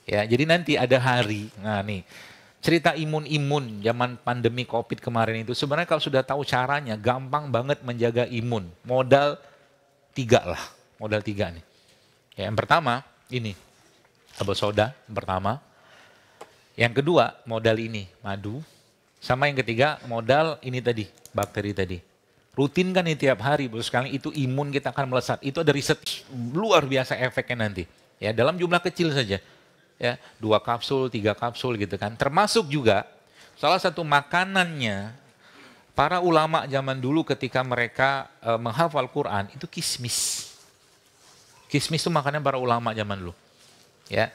Ya, jadi nanti ada hari, nah nih, cerita imun-imun zaman pandemi Covid kemarin itu sebenarnya kalau sudah tahu caranya gampang banget menjaga imun. Modal 3 lah, modal 3 nih. Ya, yang pertama ini, apel soda yang pertama. Yang kedua modal ini, madu. Sama yang ketiga modal ini tadi, bakteri tadi. Rutin kan ini tiap hari, terus sekali itu imun kita akan melesat. Itu ada riset luar biasa efeknya nanti. Ya, dalam jumlah kecil saja. Ya, 2 kapsul, 3 kapsul gitu kan. Termasuk juga salah satu makanannya para ulama zaman dulu ketika mereka menghafal Quran itu kismis. Kismis itu makanan para ulama zaman dulu. Ya.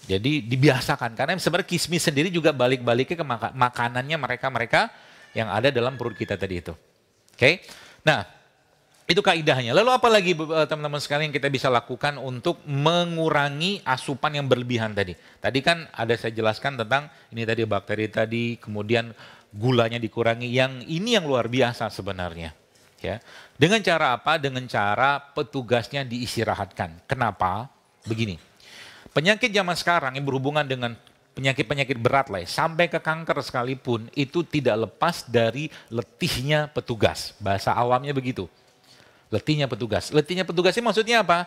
Jadi dibiasakan, karena sebenarnya kismis sendiri juga balik-baliknya ke makanannya mereka-mereka yang ada dalam perut kita tadi itu. Oke, nah itu kaidahnya. Lalu apa lagi teman-teman sekalian yang kita bisa lakukan untuk mengurangi asupan yang berlebihan tadi? Tadi kan ada saya jelaskan tentang ini tadi bakteri tadi, kemudian gulanya dikurangi, yang ini yang luar biasa sebenarnya. Ya, dengan cara apa? Dengan cara petugasnya diistirahatkan. Kenapa? Begini. Penyakit zaman sekarang yang berhubungan dengan penyakit-penyakit berat lah ya, sampai ke kanker sekalipun itu tidak lepas dari letihnya petugas. Bahasa awamnya begitu. Letihnya petugas. Letihnya petugas ini maksudnya apa?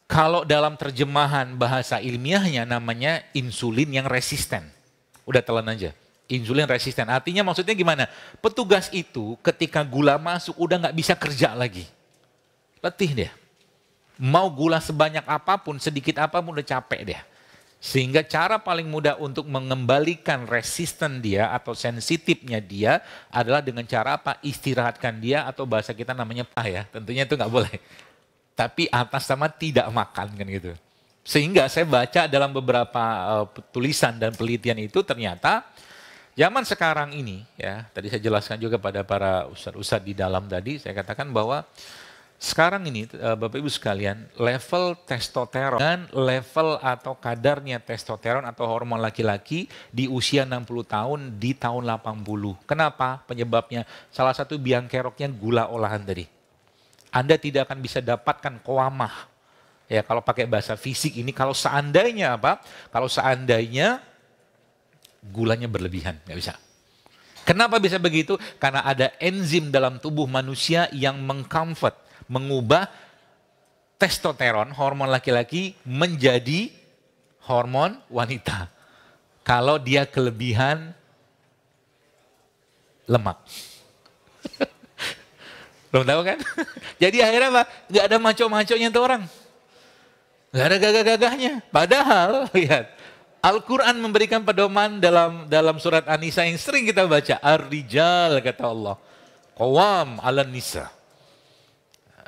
Kalau dalam terjemahan bahasa ilmiahnya namanya insulin yang resisten. Udah telan aja. Insulin resisten. Artinya maksudnya gimana? Petugas itu ketika gula masuk udah nggak bisa kerja lagi. Letih dia. Mau gula sebanyak apapun, sedikit apapun udah capek dia. Sehingga cara paling mudah untuk mengembalikan resisten dia atau sensitifnya dia adalah dengan cara apa? Istirahatkan dia, atau bahasa kita namanya ya. Tentunya itu nggak boleh. Tapi atas sama tidak makan kan gitu. Sehingga saya baca dalam beberapa tulisan dan penelitian itu ternyata zaman sekarang ini ya, tadi saya jelaskan juga pada para ustadz-ustadz di dalam tadi, saya katakan bahwa Sekarang ini Bapak Ibu sekalian, level testosteron dan level atau kadarnya testosteron atau hormon laki-laki di usia 60 tahun di tahun 80. Kenapa? Penyebabnya salah satu biang keroknya gula olahan tadi. Anda tidak akan bisa dapatkan qawamah. Ya, kalau pakai bahasa fisik ini, kalau seandainya apa? Kalau seandainya gulanya berlebihan, nggak bisa. Kenapa bisa begitu? Karena ada enzim dalam tubuh manusia yang mengconvert, mengubah testosteron, hormon laki-laki, menjadi hormon wanita. Kalau dia kelebihan lemak. Belum tahu kan? Jadi akhirnya apa? Nggak ada maco-maconya tuh orang. Nggak ada gagah-gagahnya. Padahal, lihat, Al-Quran memberikan pedoman dalam surat An-Nisa yang sering kita baca. Ar-rijal, kata Allah. Qawam ala nisa.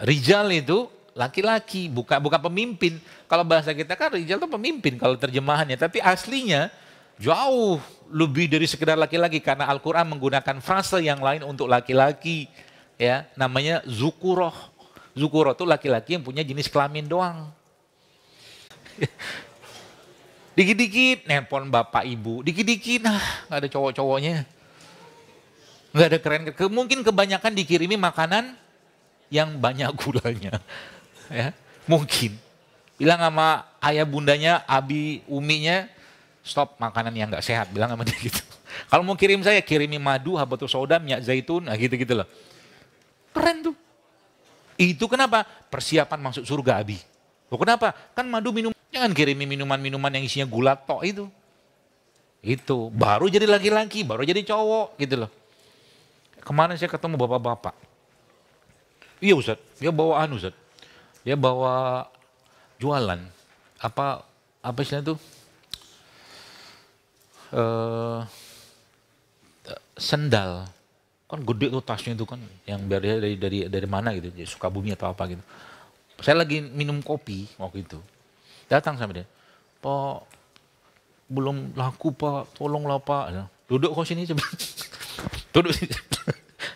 Rijal itu laki-laki, bukan pemimpin. Kalau bahasa kita kan rijal itu pemimpin kalau terjemahannya. Tapi aslinya jauh lebih dari sekedar laki-laki. Karena Al-Quran menggunakan frase yang lain untuk laki-laki. Ya, namanya zukuroh. Zukuroh itu laki-laki yang punya jenis kelamin doang. Dikit-dikit nelpon bapak ibu, dikit-dikit nggak ada cowok-cowoknya. Nggak ada keren. Mungkin kebanyakan dikirimi makanan yang banyak gulanya. Ya, mungkin. Bilang sama ayah bundanya, abi, uminya, stop makanan yang nggak sehat. Bilang sama dia gitu. Kalau mau kirim saya, kirimi madu, habatus sauda, minyak zaitun, gitu-gitu loh. Keren tuh. Itu kenapa? Persiapan masuk surga, abi. Loh, kenapa? Kan madu minum. Jangan kirimi minuman-minuman yang isinya gula tok itu. Itu. Baru jadi laki-laki, baru jadi cowok gitu loh. Kemarin saya ketemu bapak-bapak. Iya Ustaz, dia bawa Ustaz. Dia bawa jualan. Apa istilahnya tuh? Sendal. Kan gede tuh tasnya itu kan. Yang biar dia dari mana gitu. Sukabumi atau apa gitu. Saya lagi minum kopi waktu itu. Datang sama dia. Pak, belum laku Pak, tolonglah Pak. Duduk kok sini coba. Duduk sini.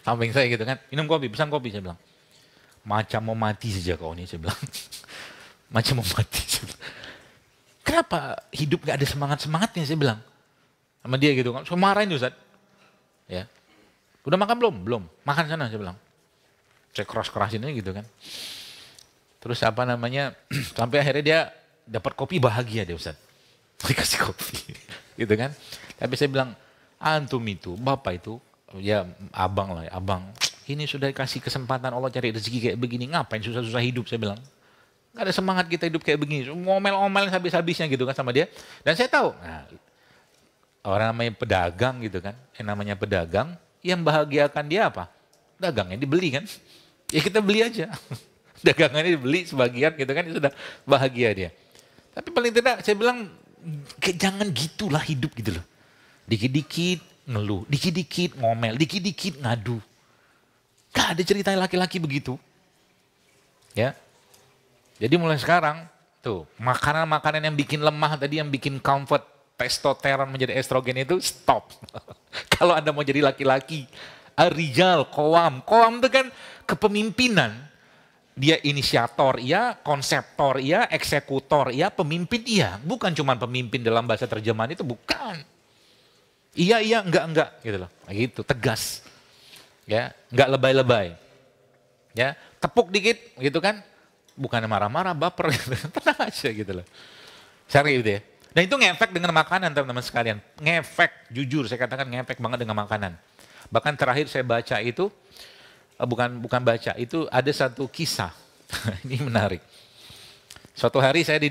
Samping saya gitu kan. Minum kopi, pesan kopi saya bilang. Macam mau mati saja kau ini, saya bilang. Macam mau mati. Kenapa hidup gak ada semangat-semangatnya, saya bilang. Sama dia gitu kan. Saya marahin Ustaz. Ya. Udah makan belum? Belum. Makan sana, saya bilang. Saya keras-kerasin aja gitu kan. Terus apa namanya, sampai akhirnya dia dapat kopi, bahagia dia Ustaz. Dikasih kopi. Gitu kan. Tapi saya bilang, antum itu, bapak itu, ya abang lah, abang. Ini sudah dikasih kesempatan Allah cari rezeki kayak begini, ngapain susah-susah hidup, saya bilang. Gak ada semangat kita hidup kayak begini, ngomel-ngomel habis-habisnya gitu kan sama dia. Dan saya tahu, nah, orang namanya pedagang gitu kan, yang namanya pedagang, yang bahagiakan dia apa? Dagangnya dibeli kan, ya kita beli aja. Dagangannya dibeli sebagian gitu kan, sudah bahagia dia. Tapi paling tidak saya bilang, jangan gitulah hidup gitu loh. Dikit-dikit ngeluh, dikit-dikit ngomel, dikit-dikit ngadu. Gak ada ceritanya laki-laki begitu. Ya. Jadi mulai sekarang, tuh makanan-makanan yang bikin lemah tadi, yang bikin comfort, testosteron menjadi estrogen itu stop. Kalau Anda mau jadi laki-laki, ar-rijal, qawam. Qawam itu kan kepemimpinan. Dia inisiator, iya, konseptor, iya, eksekutor, iya, pemimpin, iya. Bukan cuma pemimpin dalam bahasa terjemahan itu, bukan. Iya, enggak, gitu loh. Gitu, tegas. Ya, enggak lebay-lebay. Ya, tepuk dikit gitu kan. Bukan marah-marah, baper gitu. Tenang aja gitu loh. Serius gitu ya. Dan itu ngefek dengan makanan teman-teman sekalian. Ngefek, jujur saya katakan ngefek banget dengan makanan. Bahkan terakhir saya baca itu, bukan baca, itu ada satu kisah. Ini menarik. Suatu hari saya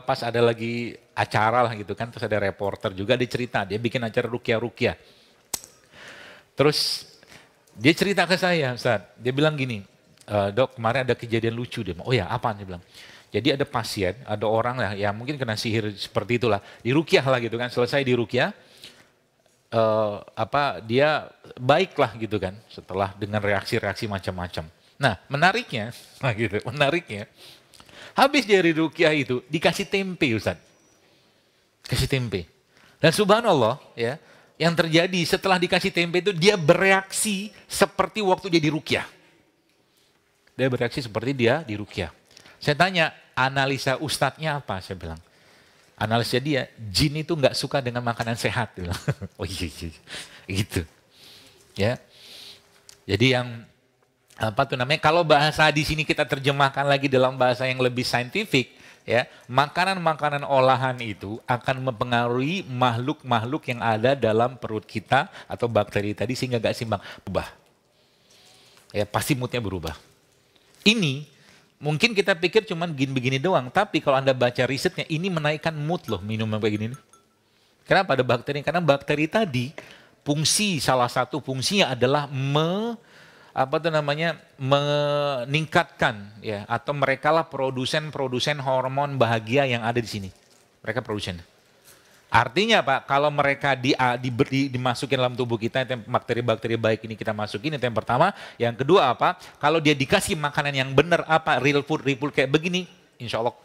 pas ada lagi acara lah gitu kan, terus ada reporter juga, dia cerita, dia bikin acara ruqyah. Terus dia cerita ke saya, Ustaz. Dia bilang gini, Dok, kemarin ada kejadian lucu dia. Oh ya, apaan? Dia bilang. Jadi ada pasien, ada orang lah, ya mungkin kena sihir seperti itulah. Di ruqyah lah gitu kan, selesai di ruqyah, dia baik lah gitu kan, setelah dengan reaksi-reaksi macam-macam. Nah menariknya, habis dari ruqyah itu dikasih tempe Ustaz. Kasih tempe. Dan subhanallah ya, yang terjadi setelah dikasih tempe itu dia bereaksi seperti waktu dia di ruqyah. dia bereaksi seperti dia diruqyah. Saya tanya, analisa ustadznya apa? Saya bilang, analisa dia, jin itu nggak suka dengan makanan sehat. Dia bilang. Oh iya, gitu. Ya, jadi yang apa tuh namanya? Kalau bahasa di sini kita terjemahkan lagi dalam bahasa yang lebih saintifik, ya, makanan-makanan olahan itu akan mempengaruhi makhluk-makhluk yang ada dalam perut kita atau bakteri tadi sehingga gak simbang, berubah. Ya, pasti moodnya berubah. Ini mungkin kita pikir cuma begini doang, tapi kalau Anda baca risetnya ini menaikkan mood loh minum kayak gini. Kenapa ada bakteri? Karena bakteri tadi salah satu fungsinya adalah meningkatkan ya, atau mereka lah produsen hormon bahagia yang ada di sini. Mereka produsen. Artinya Pak, kalau mereka dimasukin dalam tubuh kita, bakteri-bakteri baik ini kita masukin, itu yang pertama. Yang kedua apa? Kalau dia dikasih makanan yang benar, apa real food kayak begini, insya Allah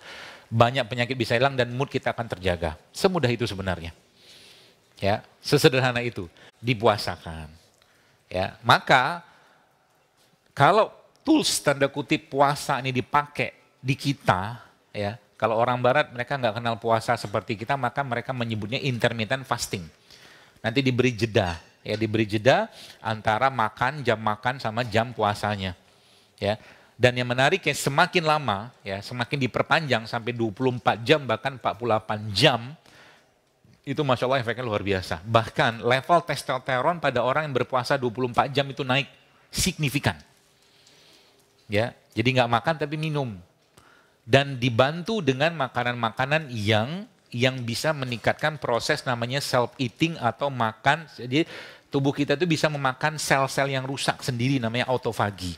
banyak penyakit bisa hilang dan mood kita akan terjaga. Semudah itu sebenarnya. Ya, sesederhana itu dipuasakan. Ya, maka kalau tools tanda kutip puasa ini dipakai di kita, ya, kalau orang barat mereka nggak kenal puasa seperti kita, maka mereka menyebutnya intermittent fasting. Nanti diberi jeda, ya, diberi jeda antara jam makan sama jam puasanya. Ya. Dan yang menarik ya, semakin lama, ya, semakin diperpanjang sampai 24 jam bahkan 48 jam, itu Masya Allah efeknya luar biasa. Bahkan level testosteron pada orang yang berpuasa 24 jam itu naik signifikan. Ya, jadi nggak makan tapi minum. Dan dibantu dengan makanan-makanan yang bisa meningkatkan proses namanya self-eating atau makan. Jadi tubuh kita itu bisa memakan sel-sel yang rusak sendiri namanya autofagi.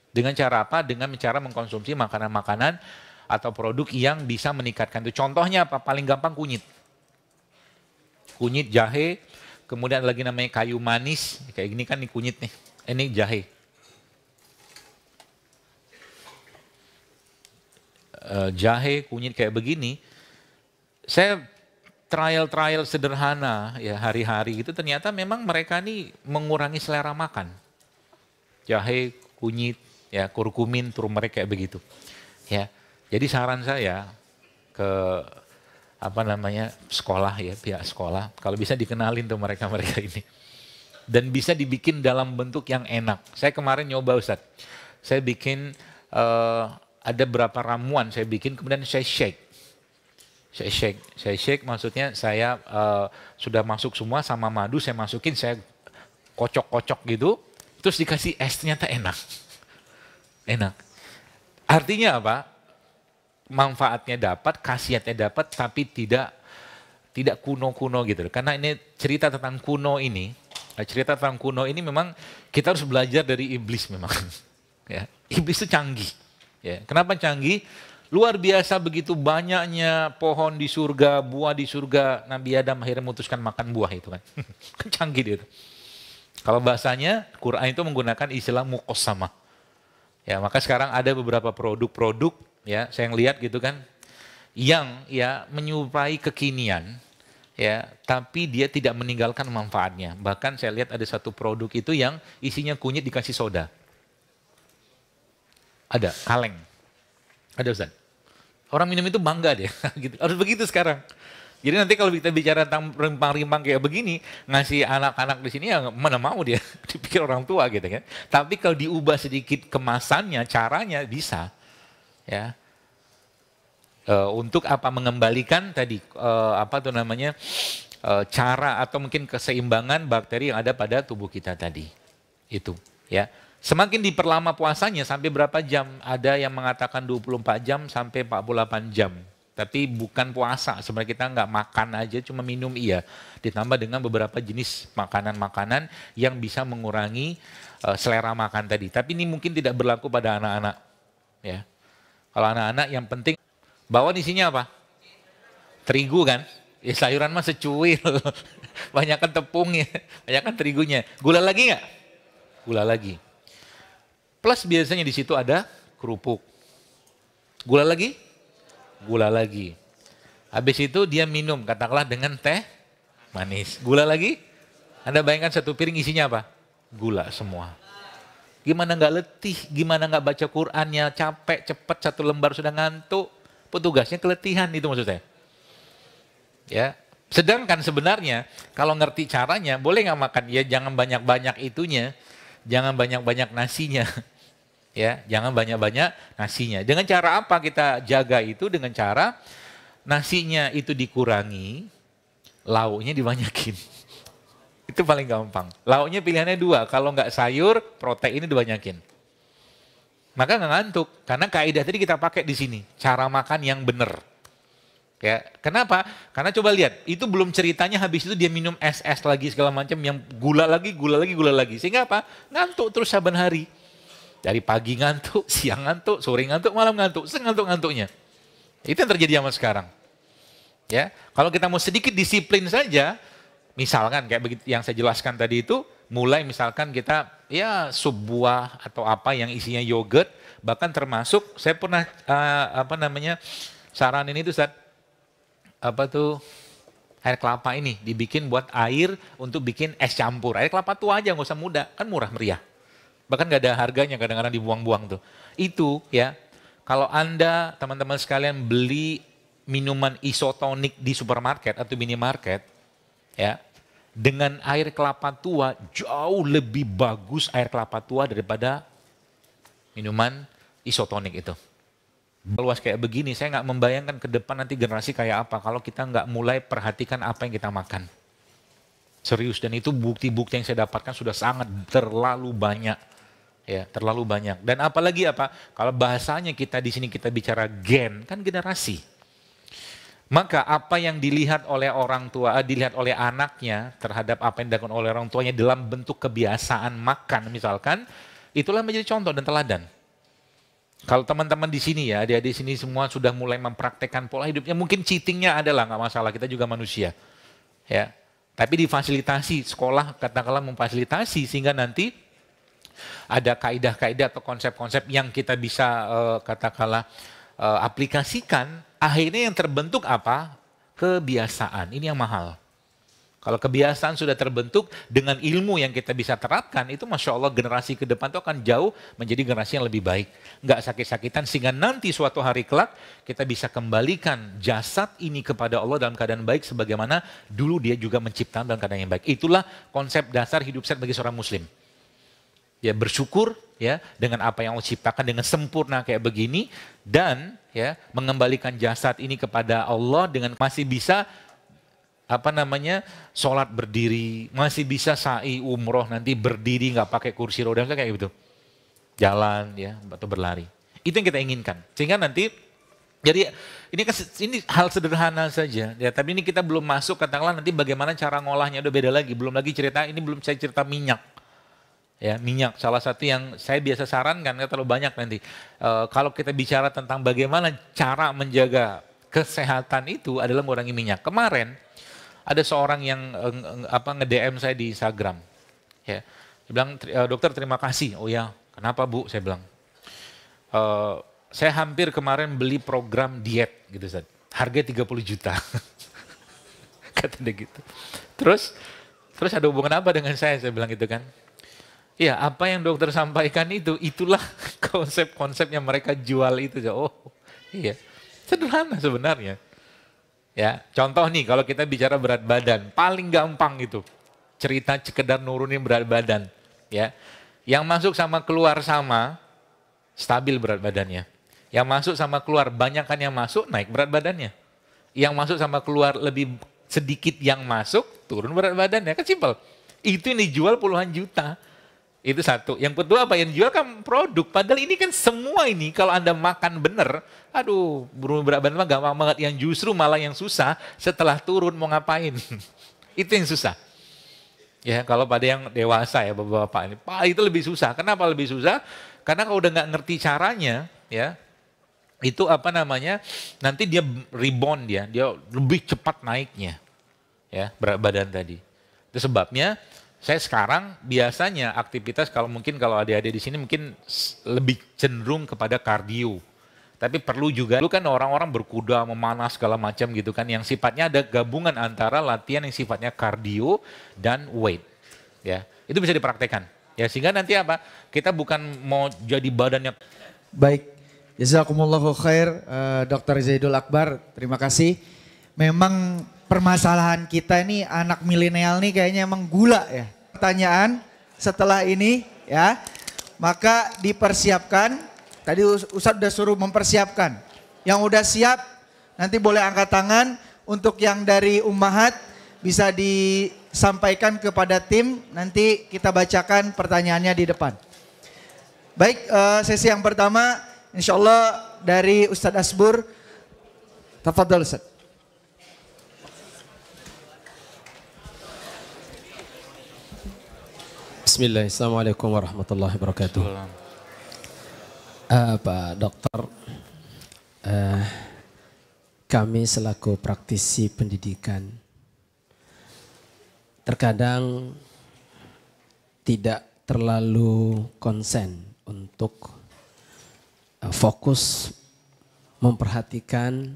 Dengan cara apa? Dengan cara mengkonsumsi makanan-makanan atau produk yang bisa meningkatkan itu. Contohnya apa? Paling gampang kunyit. Kunyit, jahe, kemudian lagi namanya kayu manis. Kayak gini kan nih kunyit nih. Ini jahe. Jahe, kunyit kayak begini, saya trial sederhana ya hari-hari gitu, ternyata memang mereka nih mengurangi selera makan. Jahe, kunyit, ya kurkumin, turmeric kayak begitu. Ya, jadi saran saya ke sekolah ya, pihak sekolah, kalau bisa dikenalin tuh mereka ini. Dan bisa dibikin dalam bentuk yang enak. Saya kemarin nyoba Ustadz, saya bikin ada berapa ramuan saya bikin, kemudian saya shake. Saya shake maksudnya saya sudah masuk semua sama madu, saya masukin, saya kocok-kocok gitu, terus dikasih es, ternyata enak. Enak. Artinya apa? Manfaatnya dapat, khasiatnya dapat, tapi tidak kuno-kuno gitu. Karena ini cerita tentang kuno ini, memang kita harus belajar dari iblis memang. Ya, iblis itu canggih. Ya, kenapa canggih? Luar biasa begitu banyaknya pohon di surga, buah di surga, Nabi Adam akhirnya memutuskan makan buah itu kan. Canggih dia itu. Kalau bahasanya, Quran itu menggunakan istilah muqassamah. Ya, maka sekarang ada beberapa produk-produk, ya, saya lihat gitu kan, yang ya menyerupai kekinian, ya, tapi dia tidak meninggalkan manfaatnya. Bahkan saya lihat ada satu produk itu yang isinya kunyit dikasih soda. Ada, kaleng. Ada Ustaz. Orang minum itu bangga dia. Gitu. Harus begitu sekarang. Jadi nanti kalau kita bicara tentang rimpang-rimpang kayak begini, ngasih anak-anak di sini ya mana mau dia. Dipikir orang tua gitu kan. Tapi kalau diubah sedikit kemasannya, caranya bisa. Ya. Untuk apa? Mengembalikan tadi, cara atau mungkin keseimbangan bakteri yang ada pada tubuh kita tadi. Itu. Ya. Semakin diperlama puasanya sampai berapa jam? Ada yang mengatakan 24 jam sampai 48 jam. Tapi bukan puasa, sebenarnya kita nggak makan aja, cuma minum iya. Ditambah dengan beberapa jenis makanan-makanan yang bisa mengurangi selera makan tadi. Tapi ini mungkin tidak berlaku pada anak-anak. Ya. Kalau anak-anak yang penting, bawa di sini apa? Terigu kan? Ya sayuran mah secuil. Banyakan tepungnya, banyakan terigunya. Gula lagi nggak? Gula lagi. Plus biasanya di situ ada kerupuk. Gula lagi? Gula lagi. Habis itu dia minum, katakanlah dengan teh manis. Gula lagi? Anda bayangkan satu piring isinya apa? Gula semua. Gimana nggak letih, gimana nggak baca Qur'annya, capek, cepet, 1 lembar sudah ngantuk. Petugasnya keletihan, itu maksud saya. Ya, sedangkan sebenarnya kalau ngerti caranya, boleh nggak makan? Ya jangan banyak-banyak itunya, jangan banyak-banyak nasinya. Ya, jangan banyak-banyak nasinya. Dengan cara apa kita jaga itu? Dengan cara nasinya itu dikurangi, lauknya dibanyakin. Itu paling gampang. Lauknya pilihannya 2, kalau nggak sayur, protein dibanyakin. Maka nggak ngantuk, karena kaidah tadi kita pakai di sini, cara makan yang benar. Ya, kenapa? Karena coba lihat, itu belum ceritanya habis itu dia minum es lagi segala macam yang gula lagi. Sehingga apa? Ngantuk terus saban hari. Dari pagi ngantuk, siang ngantuk, sore ngantuk, malam ngantuk, sengantuk-ngantuknya. Itu yang terjadi zaman sekarang. Ya, kalau kita mau sedikit disiplin saja, misalkan kayak begitu yang saya jelaskan tadi itu, mulai misalkan kita ya sup buah atau apa yang isinya yogurt, bahkan termasuk saya pernah saranin itu Ustaz, air kelapa ini dibikin buat air untuk bikin es campur. Air kelapa tua aja, nggak usah muda, kan murah meriah. Bahkan nggak ada harganya, kadang-kadang dibuang-buang tuh. Itu ya, kalau Anda teman-teman sekalian beli minuman isotonik di supermarket atau minimarket, ya, dengan air kelapa tua jauh lebih bagus air kelapa tua daripada minuman isotonik itu. Luas kayak begini, saya nggak membayangkan ke depan nanti generasi kayak apa kalau kita nggak mulai perhatikan apa yang kita makan. Serius, dan itu bukti-bukti yang saya dapatkan sudah sangat terlalu banyak. Ya, terlalu banyak. Dan apalagi apa? Kalau bahasanya kita di sini kita bicara gen, kan generasi. Maka apa yang dilihat oleh orang tua, dilihat oleh anaknya terhadap apa yang dilakukan oleh orang tuanya dalam bentuk kebiasaan makan misalkan, itulah menjadi contoh dan teladan. Kalau teman-teman di sini ya, adik-adik sini semua sudah mulai mempraktekkan pola hidupnya, mungkin cheatingnya adalah nggak masalah, kita juga manusia. Ya, tapi difasilitasi, sekolah katakanlah memfasilitasi sehingga nanti ada kaidah-kaidah atau konsep-konsep yang kita bisa katakanlah aplikasikan, akhirnya yang terbentuk apa? Kebiasaan, ini yang mahal. Kalau kebiasaan sudah terbentuk dengan ilmu yang kita bisa terapkan, itu Masya Allah generasi ke depan itu akan jauh menjadi generasi yang lebih baik. Nggak sakit-sakitan sehingga nanti suatu hari kelak kita bisa kembalikan jasad ini kepada Allah dalam keadaan baik sebagaimana dulu dia juga menciptakan dalam keadaan yang baik. Itulah konsep dasar hidup sehat bagi seorang muslim. Ya bersyukur ya dengan apa yang Allah ciptakan dengan sempurna kayak begini dan ya mengembalikan jasad ini kepada Allah dengan masih bisa sholat berdiri, masih bisa sa'i umroh nanti berdiri nggak pakai kursi roda kayak gitu, jalan ya atau berlari. Itu yang kita inginkan. Sehingga nanti jadi ini hal sederhana saja ya, tapi ini kita belum masuk katakanlah nanti bagaimana cara ngolahnya udah beda lagi, belum lagi cerita ini belum saya cerita minyak. Ya, minyak salah satu yang saya biasa sarankan, nggak terlalu banyak nanti. Kalau kita bicara tentang bagaimana cara menjaga kesehatan itu adalah mengurangi minyak. Kemarin ada seorang yang nge-DM saya di Instagram. Ya, dia bilang, dokter terima kasih. Oh ya, kenapa Bu? Saya bilang, saya hampir kemarin beli program diet gitu, harga 30 juta. Kata dia gitu. Terus ada hubungan apa dengan saya bilang gitu kan. Ya, apa yang dokter sampaikan itu, itulah konsep-konsep yang mereka jual itu. Oh, iya. Sederhana sebenarnya. Ya, contoh nih kalau kita bicara berat badan, paling gampang itu. Cerita sekedar nurunin berat badan, ya. Yang masuk sama keluar sama, stabil berat badannya. Yang masuk sama keluar, banyak kan yang masuk, naik berat badannya. Yang masuk sama keluar lebih sedikit yang masuk, turun berat badannya. Kan simpel. Itu yang dijual puluhan juta. Itu satu. Yang kedua apa? Yang dijual kan produk. Padahal ini kan semua ini kalau Anda makan bener, aduh berat badan mah gampang banget. Yang justru malah yang susah setelah turun mau ngapain. Itu yang susah. Ya kalau pada yang dewasa ya bapak-bapak ini, itu lebih susah. Kenapa lebih susah? Karena kalau udah nggak ngerti caranya, ya itu nanti dia rebound dia lebih cepat naiknya, ya berat badan tadi. Itu sebabnya saya sekarang biasanya aktivitas kalau adik-adik di sini mungkin lebih cenderung kepada kardio. Tapi perlu juga, dulu kan orang-orang berkuda, memanah segala macam gitu kan, yang sifatnya ada gabungan antara latihan yang sifatnya kardio dan weight. Ya, itu bisa dipraktekkan. Ya sehingga nanti apa? Kita bukan mau jadi badannya. Baik, jazakumullahu khair Dr. Zaidul Akbar, terima kasih. Memang permasalahan kita ini anak milenial nih kayaknya emang gula ya. Pertanyaan setelah ini ya, maka dipersiapkan, tadi Ustadz udah suruh mempersiapkan. Yang udah siap nanti boleh angkat tangan, untuk yang dari Ummahat bisa disampaikan kepada tim, nanti kita bacakan pertanyaannya di depan. Baik, sesi yang pertama insya Allah dari Ustadz Asbur. Tafadhol Ustadz. Bismillah, Assalamualaikum warahmatullahi wabarakatuh. Pak Dokter, kami selaku praktisi pendidikan terkadang tidak terlalu konsen untuk fokus memperhatikan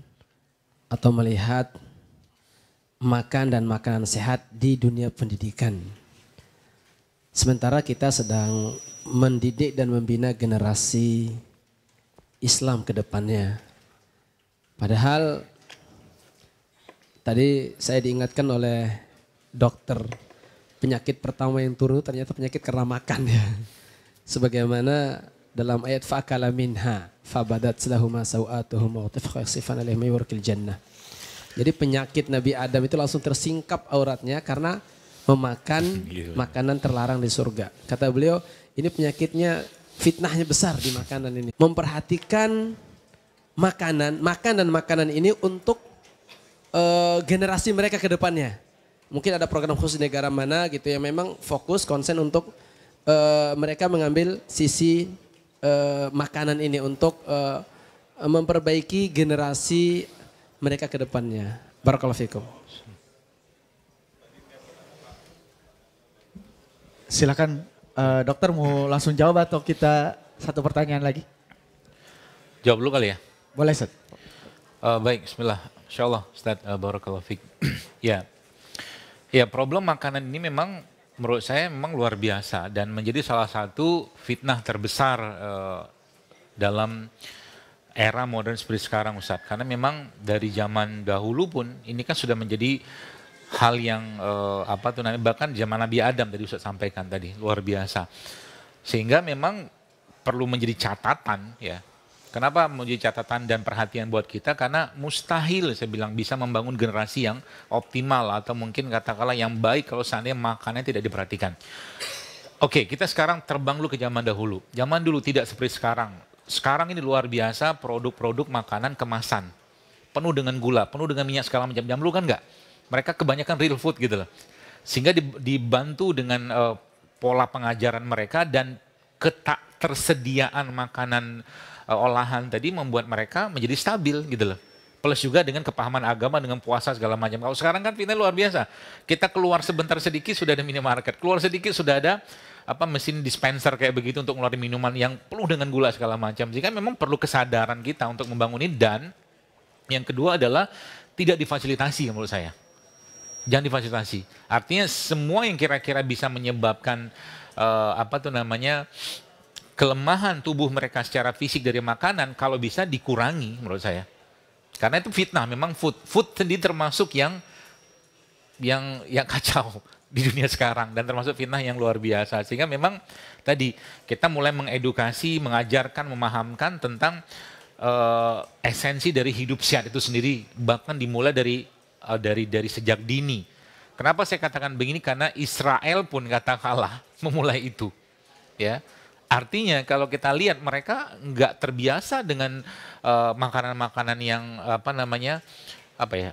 atau melihat makan dan makanan sehat di dunia pendidikan. Sementara kita sedang mendidik dan membina generasi Islam ke depannya. Padahal tadi saya diingatkan oleh dokter, penyakit pertama yang turun ternyata penyakit karena makan ya. Sebagaimana dalam ayat fa'akala minha fabadat lahuma sawatuhum wa tafaqa yakhsifan alaihim min warqil jannah. Jadi penyakit Nabi Adam itu langsung tersingkap auratnya karena memakan makanan terlarang di surga. Kata beliau, ini penyakitnya, fitnahnya besar di makanan ini. Memperhatikan makanan, makan dan makanan ini untuk generasi mereka ke depannya. Mungkin ada program khusus negara mana gitu yang memang fokus konsen untuk mereka mengambil sisi makanan ini untuk memperbaiki generasi mereka ke depannya. Barakallahu fikum. Silakan dokter mau langsung jawab atau kita satu pertanyaan lagi? Jawab dulu kali ya. Boleh Ustaz. Baik, bismillah. Insyaallah Ustaz, barakallahu fiik. Ya. Ya, problem makanan ini memang menurut saya memang luar biasa dan menjadi salah satu fitnah terbesar dalam era modern seperti sekarang Ustaz. Karena memang dari zaman dahulu pun ini kan sudah menjadi hal yang bahkan zaman Nabi Adam tadi Ustaz sampaikan tadi, luar biasa. Sehingga memang perlu menjadi catatan ya. Kenapa menjadi catatan dan perhatian buat kita? Karena mustahil saya bilang bisa membangun generasi yang optimal atau mungkin katakanlah yang baik kalau seandainya makannya tidak diperhatikan. Oke, kita sekarang terbang dulu ke zaman dahulu. Zaman dulu tidak seperti sekarang. Sekarang ini luar biasa produk-produk makanan kemasan. Penuh dengan gula, penuh dengan minyak segala macam. Zaman dulu kan enggak. Mereka kebanyakan real food gitu loh. Sehingga dibantu dengan pola pengajaran mereka dan ketersediaan makanan olahan tadi membuat mereka menjadi stabil gitu loh. Plus juga dengan kepahaman agama, dengan puasa segala macam. Kalau sekarang kan fitnah luar biasa. Kita keluar sebentar sedikit sudah ada minimarket. Keluar sedikit sudah ada mesin dispenser kayak begitu untuk ngeluarin minuman yang penuh dengan gula segala macam. Jika memang perlu kesadaran kita untuk membangun ini dan yang kedua adalah tidak difasilitasi menurut saya. Jangan difasilitasi. Artinya semua yang kira-kira bisa menyebabkan kelemahan tubuh mereka secara fisik dari makanan kalau bisa dikurangi menurut saya. Karena itu fitnah, memang food sendiri termasuk yang kacau di dunia sekarang dan termasuk fitnah yang luar biasa. Sehingga memang tadi kita mulai mengedukasi, mengajarkan, memahamkan tentang esensi dari hidup sehat itu sendiri, bahkan dimulai dari sejak dini. Kenapa saya katakan begini? Karena Israel pun katakanlah memulai itu, ya. Artinya kalau kita lihat mereka nggak terbiasa dengan makanan-makanan yang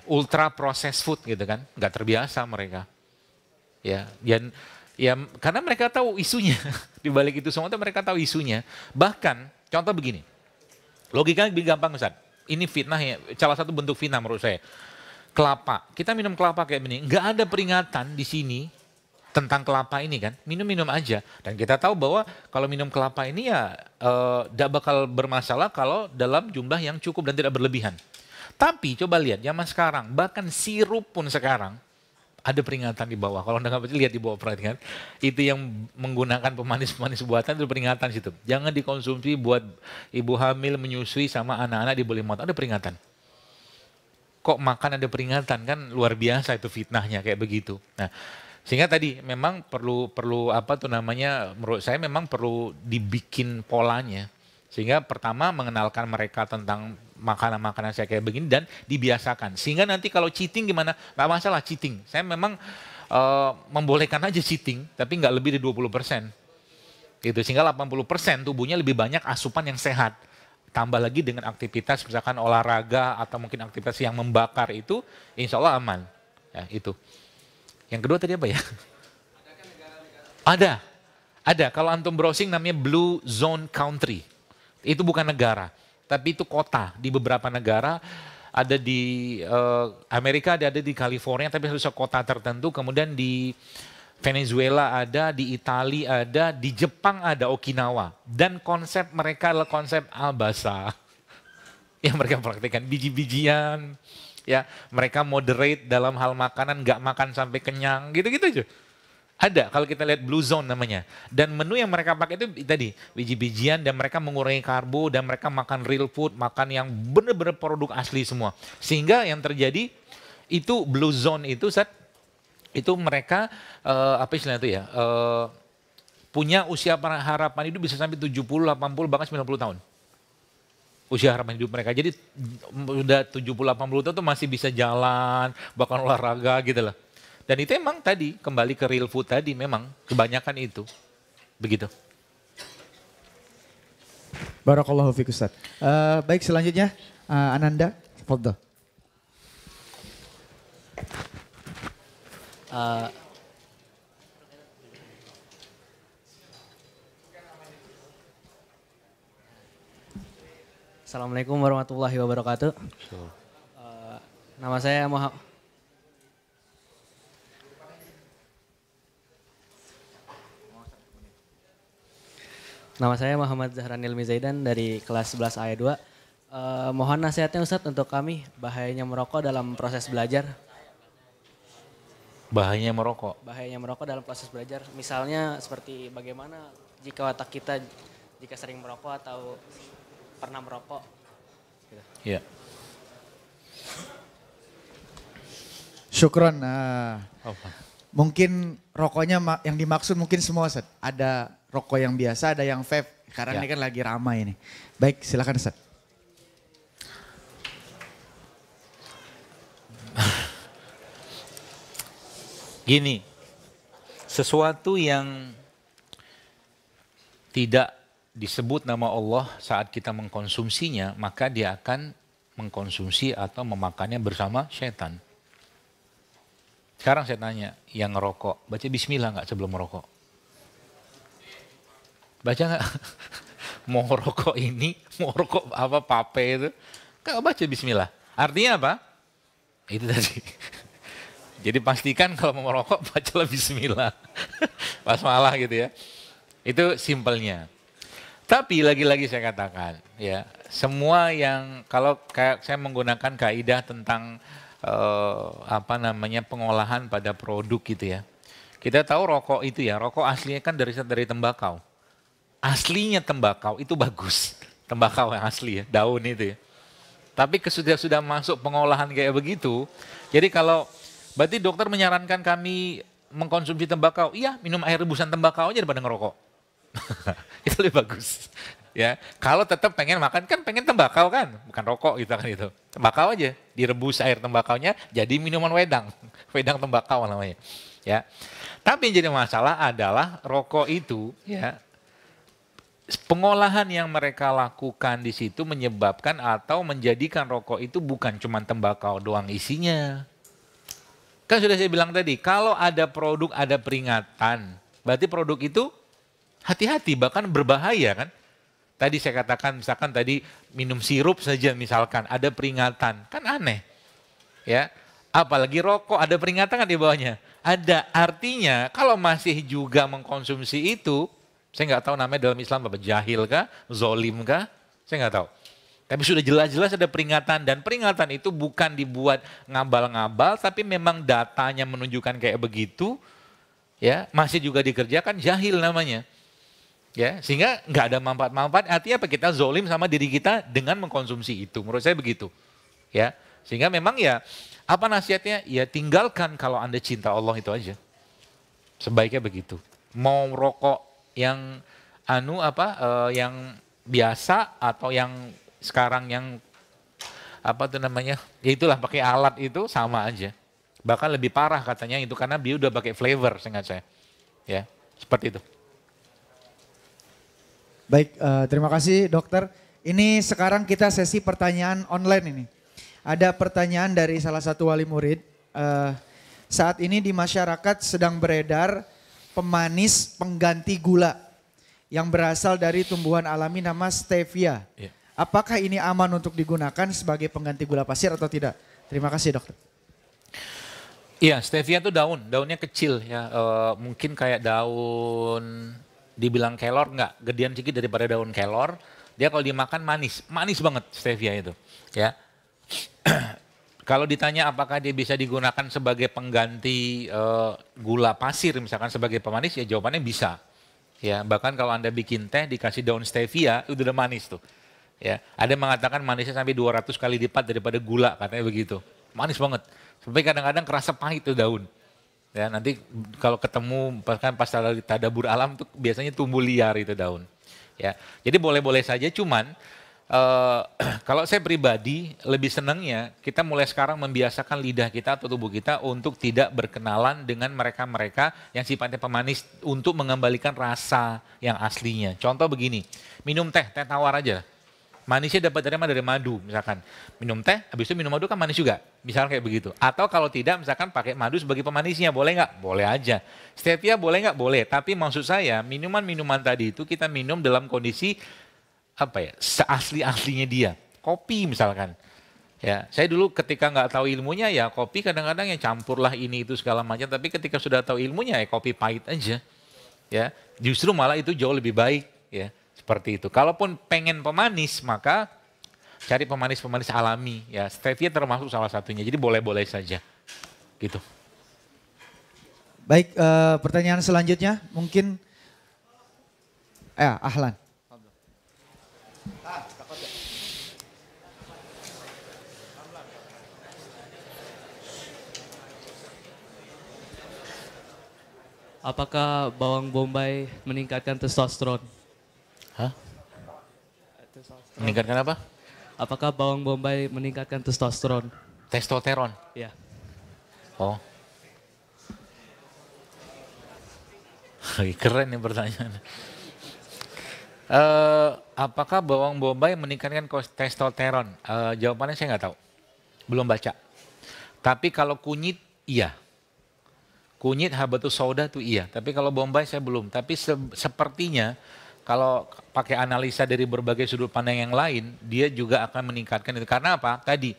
ultra processed food gitu kan, nggak terbiasa mereka, ya. Dan ya karena mereka tahu isunya di balik itu semua, mereka tahu isunya. Bahkan contoh begini, logikanya lebih gampang Ustaz. Ini fitnah ya, salah satu bentuk fitnah menurut saya. Kelapa, kita minum kelapa kayak begini, nggak ada peringatan di sini tentang kelapa ini kan, minum-minum aja. Dan kita tahu bahwa kalau minum kelapa ini ya tidak bakal bermasalah kalau dalam jumlah yang cukup dan tidak berlebihan. Tapi coba lihat zaman sekarang, bahkan sirup pun sekarang Ada peringatan di bawah. Kalau Anda nggak percaya, lihat di bawah, perhatikan. Itu yang menggunakan pemanis-pemanis buatan itu peringatan situ. Jangan dikonsumsi buat ibu hamil, menyusui sama anak-anak di bawah 5 tahun. Ada peringatan. Kok makan ada peringatan, kan luar biasa itu fitnahnya kayak begitu. Nah, sehingga tadi memang perlu apa tuh namanya, menurut saya memang perlu dibikin polanya. Sehingga pertama mengenalkan mereka tentang makanan-makanan saya kayak begini dan dibiasakan. Sehingga nanti kalau cheating gimana? Nggak masalah cheating. Saya memang membolehkan aja cheating, tapi nggak lebih dari 20%. Gitu. Sehingga 80% tubuhnya lebih banyak asupan yang sehat. Tambah lagi dengan aktivitas misalkan olahraga atau mungkin aktivitas yang membakar itu, insya Allah aman. Ya, itu. Yang kedua tadi apa ya? Ada. Kalau antum browsing namanya Blue Zone Country. Itu bukan negara, tapi itu kota di beberapa negara. Ada di Amerika, ada di California, tapi harus kota tertentu. Kemudian di Venezuela ada, di Italia ada, di Jepang ada, Okinawa. Dan konsep mereka adalah konsep al-basa. Yang mereka praktikkan biji-bijian. Ya, mereka moderate dalam hal makanan, nggak makan sampai kenyang, gitu-gitu aja. Ada, kalau kita lihat Blue Zone namanya. Dan menu yang mereka pakai itu tadi, biji-bijian dan mereka mengurangi karbo dan mereka makan real food, makan yang benar-benar produk asli semua. Sehingga yang terjadi itu Blue Zone itu itu mereka apa istilahnya itu ya, punya usia harapan hidup bisa sampai 70, 80, bahkan 90 tahun. Usia harapan hidup mereka. Jadi udah 70, 80 tahun tuh masih bisa jalan, bahkan olahraga gitu lah. Dan itu emang tadi, kembali ke real food tadi memang kebanyakan itu. Begitu. Barakallahu fiik Ustaz. Baik selanjutnya Ananda, fadhil. Assalamualaikum warahmatullahi wabarakatuh. Nama saya Muhammad Zahranil Mizaidan dari kelas 11 ayat 2. Mohon nasihatnya Ustadz untuk kami, bahayanya merokok dalam proses belajar. Bahayanya merokok? Bahayanya merokok dalam proses belajar. Misalnya seperti bagaimana jika otak kita jika sering merokok atau pernah merokok. Gitu. Ya. Syukron. Mungkin rokoknya yang dimaksud mungkin semua Ustaz. Ada rokok yang biasa, ada yang vape. Karena ini kan lagi ramai ini. Baik, silakan Ustaz. Gini, sesuatu yang tidak disebut nama Allah saat kita mengkonsumsinya, maka dia akan mengkonsumsi atau memakannya bersama setan. Sekarang saya tanya, yang ngerokok, baca bismillah nggak sebelum merokok? Baca nggak? Mau rokok ini, mau rokok apa, pape itu, nggak baca bismillah. Artinya apa? Itu tadi. Jadi pastikan kalau mau merokok bacalah bismillah. Basmalah gitu ya. Itu simpelnya. Tapi lagi-lagi saya katakan ya, semua yang kalau kayak saya menggunakan kaidah tentang apa namanya pengolahan pada produk gitu ya. Kita tahu rokok itu ya, rokok aslinya kan dari tembakau. Aslinya tembakau itu bagus. Tembakau yang asli ya, daun itu ya. Tapi sudah masuk pengolahan kayak begitu. Jadi kalau berarti dokter menyarankan kami mengkonsumsi tembakau. Iya, minum air rebusan tembakau aja daripada ngerokok. Itu lebih bagus. Ya, kalau tetap pengen makan kan pengen tembakau kan, bukan rokok gitu kan itu. Tembakau aja, direbus air tembakaunya jadi minuman wedang. Wedang tembakau namanya. Ya. Tapi yang jadi masalah adalah rokok itu ya pengolahan yang mereka lakukan di situ menyebabkan atau menjadikan rokok itu bukan cuma tembakau doang isinya. Kan sudah saya bilang tadi, kalau ada produk, ada peringatan, berarti produk itu hati-hati, bahkan berbahaya kan. Tadi saya katakan, misalkan tadi minum sirup saja misalkan, ada peringatan, kan aneh. Ya, apalagi rokok, ada peringatan kan di bawahnya? Ada, artinya kalau masih juga mengkonsumsi itu, saya nggak tahu namanya dalam Islam apa, jahil kah, zolim kah, saya nggak tahu. Tapi sudah jelas-jelas ada peringatan dan peringatan itu bukan dibuat ngabal-ngabal tapi memang datanya menunjukkan kayak begitu ya, masih juga dikerjakan, jahil namanya. Ya, sehingga nggak ada manfaat-manfaat, artinya apa? Kita zolim sama diri kita dengan mengkonsumsi itu. Menurut saya begitu. Ya, sehingga memang ya apa nasihatnya? Ya tinggalkan kalau Anda cinta Allah itu aja. Sebaiknya begitu. Mau rokok yang yang biasa atau yang sekarang yang apa tuh namanya, ya itulah pakai alat itu sama aja. Bahkan lebih parah katanya itu karena dia udah pakai flavor, seingat saya. Ya, seperti itu. Baik, terima kasih dokter. Ini sekarang kita sesi pertanyaan online ini. Ada pertanyaan dari salah satu wali murid. Saat ini di masyarakat sedang beredar pemanis pengganti gula yang berasal dari tumbuhan alami nama stevia. Ya. Apakah ini aman untuk digunakan sebagai pengganti gula pasir atau tidak? Terima kasih dokter. Iya, stevia itu daunnya kecil ya, mungkin kayak daun, dibilang kelor enggak, gedean sedikit daripada daun kelor. Dia kalau dimakan manis banget stevia itu. Ya, kalau ditanya apakah dia bisa digunakan sebagai pengganti gula pasir, misalkan sebagai pemanis, ya jawabannya bisa. Ya, bahkan kalau Anda bikin teh dikasih daun stevia, itu udah manis tuh. Ya, ada yang mengatakan manisnya sampai 200 kali lipat daripada gula, katanya begitu. Manis banget. Sampai kadang-kadang kerasa pahit tuh daun. Ya, nanti kalau ketemu pas tadabur alam tuh biasanya tumbuh liar itu daun. Ya, jadi boleh-boleh saja, cuman kalau saya pribadi lebih senangnya kita mulai sekarang membiasakan lidah kita atau tubuh kita untuk tidak berkenalan dengan mereka-mereka yang sifatnya pemanis untuk mengembalikan rasa yang aslinya. Contoh begini, minum teh tawar aja. Manisnya dapat dari mana? Dari madu misalkan. Minum teh, habis itu minum madu kan manis juga. Misalkan kayak begitu. Atau kalau tidak misalkan pakai madu sebagai pemanisnya, boleh nggak? Boleh aja. Stevia boleh nggak? Boleh. Tapi maksud saya minuman-minuman tadi itu kita minum dalam kondisi apa ya, seasli-aslinya dia. Kopi misalkan. Ya, saya dulu ketika nggak tahu ilmunya ya kopi kadang-kadang yang campurlah ini itu segala macam. Tapi ketika sudah tahu ilmunya ya kopi pahit aja. Ya, justru malah itu jauh lebih baik. Ya. Seperti itu. Kalaupun pengen pemanis, maka cari pemanis-pemanis alami. Ya, stevia termasuk salah satunya. Jadi boleh-boleh saja. Gitu. Baik, pertanyaan selanjutnya mungkin Ahlan. Apakah bawang bombay meningkatkan testosteron? Hah? Meningkatkan apa? Apakah bawang bombay meningkatkan testosteron? Testosteron. Ya. Oh. Keren nih pertanyaan. Apakah bawang bombay meningkatkan testosteron? Jawabannya saya nggak tahu. Belum baca. Tapi kalau kunyit, iya. Kunyit habatus sauda tuh iya. Tapi kalau bombay saya belum. Tapi sepertinya kalau pakai analisa dari berbagai sudut pandang yang lain, dia juga akan meningkatkan itu. Karena apa? Tadi,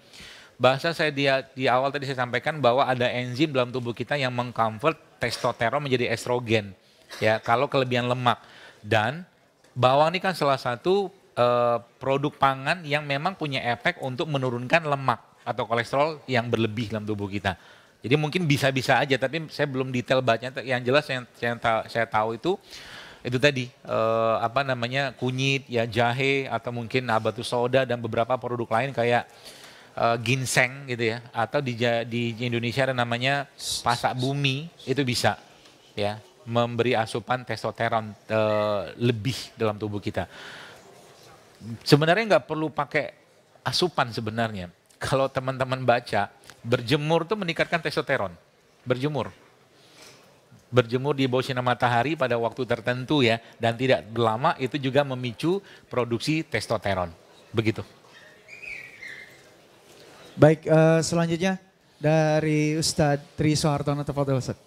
bahasa saya di awal tadi saya sampaikan bahwa ada enzim dalam tubuh kita yang mengkonvert testosteron menjadi estrogen. Ya, kalau kelebihan lemak. Dan bawang ini kan salah satu produk pangan yang memang punya efek untuk menurunkan lemak atau kolesterol yang berlebih dalam tubuh kita. Jadi mungkin bisa-bisa aja, tapi saya belum detail baca. Yang jelas yang saya tahu itu tadi kunyit, ya jahe atau mungkin habatus sauda dan beberapa produk lain kayak ginseng gitu ya, atau di Indonesia ada namanya pasak bumi, itu bisa ya memberi asupan testosteron lebih dalam tubuh kita. Sebenarnya nggak perlu pakai asupan sebenarnya. Kalau teman-teman baca, berjemur tuh meningkatkan testosteron. Berjemur di bawah sinar matahari pada waktu tertentu ya, dan tidak lama itu juga memicu produksi testosteron. Begitu. Baik, selanjutnya dari Ustadz Tri Soehartono, tafadhol Ustadz.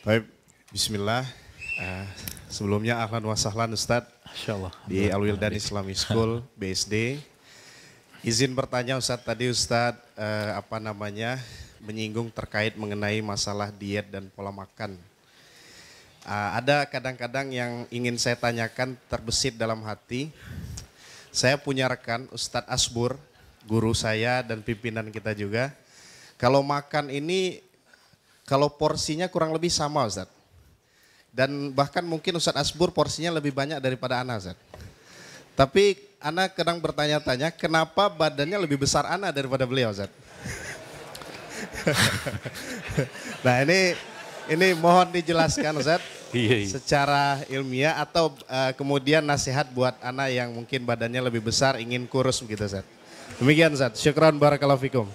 Baik, bismillah. Sebelumnya ahlan wa sahlan Ustadz di Al Wildan Islamic School BSD. Izin bertanya Ustadz, tadi Ustadz menyinggung terkait mengenai masalah diet dan pola makan. Ada kadang-kadang yang ingin saya tanyakan terbesit dalam hati. Saya punya rekan Ustadz Asbur, guru saya dan pimpinan kita juga. Kalau makan ini, kalau porsinya kurang lebih sama Ustadz. Dan bahkan mungkin Ustadz Asbur porsinya lebih banyak daripada Ana Ustadz. Tapi Ana kadang bertanya-tanya kenapa badannya lebih besar Ana daripada beliau Ustadz. Nah ini mohon dijelaskan Ustadz. Iya. Secara ilmiah atau kemudian nasihat buat Ana yang mungkin badannya lebih besar ingin kurus begitu Ustadz. Demikian Ustadz. Syukran barakallahu fikum.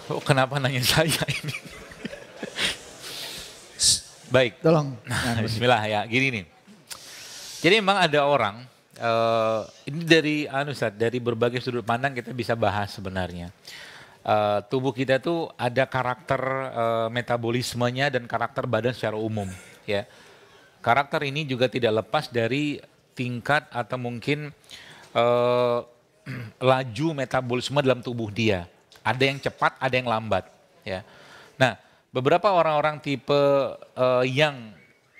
Oh, kenapa nanya saya ini? Baik. Tolong. Bismillah ya, gini nih. Jadi memang ada orang, ini dari berbagai sudut pandang kita bisa bahas sebenarnya. Tubuh kita tuh ada karakter metabolismenya dan karakter badan secara umum. Ya, karakter ini juga tidak lepas dari tingkat atau mungkin laju metabolisme dalam tubuh dia. Ada yang cepat, ada yang lambat. Ya, nah beberapa orang-orang tipe yang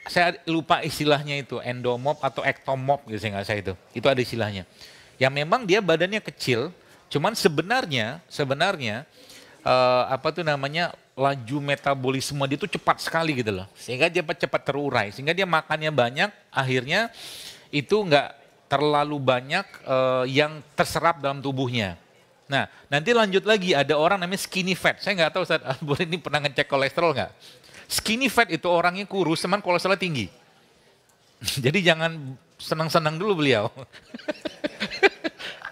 saya lupa istilahnya itu endomorf atau ektomorf gitu saya nggak saya itu ada istilahnya. Yang memang dia badannya kecil. Cuman sebenarnya laju metabolisme dia itu cepat sekali gitu loh. Sehingga dia cepat terurai, sehingga dia makannya banyak, akhirnya itu nggak terlalu banyak yang terserap dalam tubuhnya. Nah nanti lanjut lagi ada orang namanya skinny fat. Saya nggak tahu Ustaz Asbur ini pernah ngecek kolesterol nggak? Skinny fat itu orangnya kurus, cuman kolesterolnya tinggi. Jadi jangan senang-senang dulu beliau.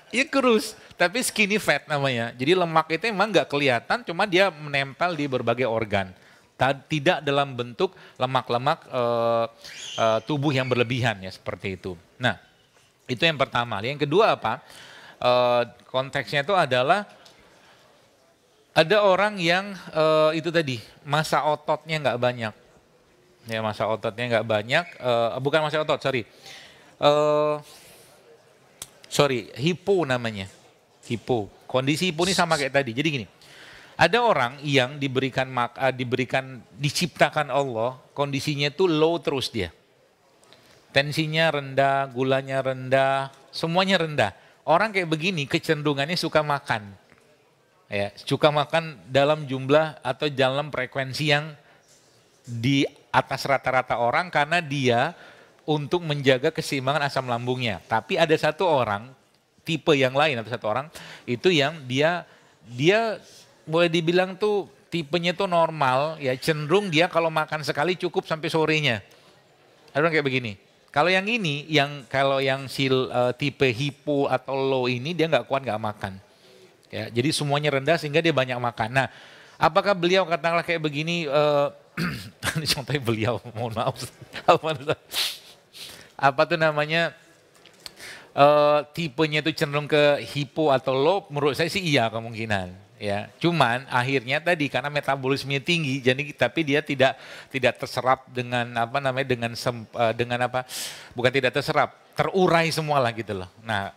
Iya kurus. Tapi skinny fat namanya. Jadi lemak itu memang nggak kelihatan, cuma dia menempel di berbagai organ. Tidak dalam bentuk lemak-lemak tubuh yang berlebihan ya seperti itu. Nah itu yang pertama. Yang kedua apa? Konteksnya itu adalah ada orang yang itu tadi massa ototnya nggak banyak. Ya massa ototnya nggak banyak. Bukan massa otot, hipo namanya. Hipo. Kondisi hipo ini sama kayak tadi. Jadi gini, ada orang yang diciptakan Allah, kondisinya itu low terus dia. Tensinya rendah, gulanya rendah, semuanya rendah. Orang kayak begini kecenderungannya suka makan. Ya, suka makan dalam jumlah atau dalam frekuensi yang di atas rata-rata orang karena dia untuk menjaga keseimbangan asam lambungnya. Tapi ada satu orang tipe yang lain atau satu orang itu yang dia boleh dibilang tuh tipenya tuh normal ya, cenderung dia kalau makan sekali cukup sampai sorenya. Ada orang kayak begini. Kalau yang ini kalau yang tipe hipo atau low ini dia nggak kuat nggak makan. Ya, jadi semuanya rendah sehingga dia banyak makan. Nah, apakah beliau katakanlah kayak begini contohnya beliau mohon maaf apa tuh namanya tipenya itu cenderung ke hipo atau low, menurut saya sih iya kemungkinan ya. Cuman akhirnya tadi karena metabolismenya tinggi jadi tapi dia tidak terserap dengan bukan tidak terserap, terurai semua lah gitu loh. Nah,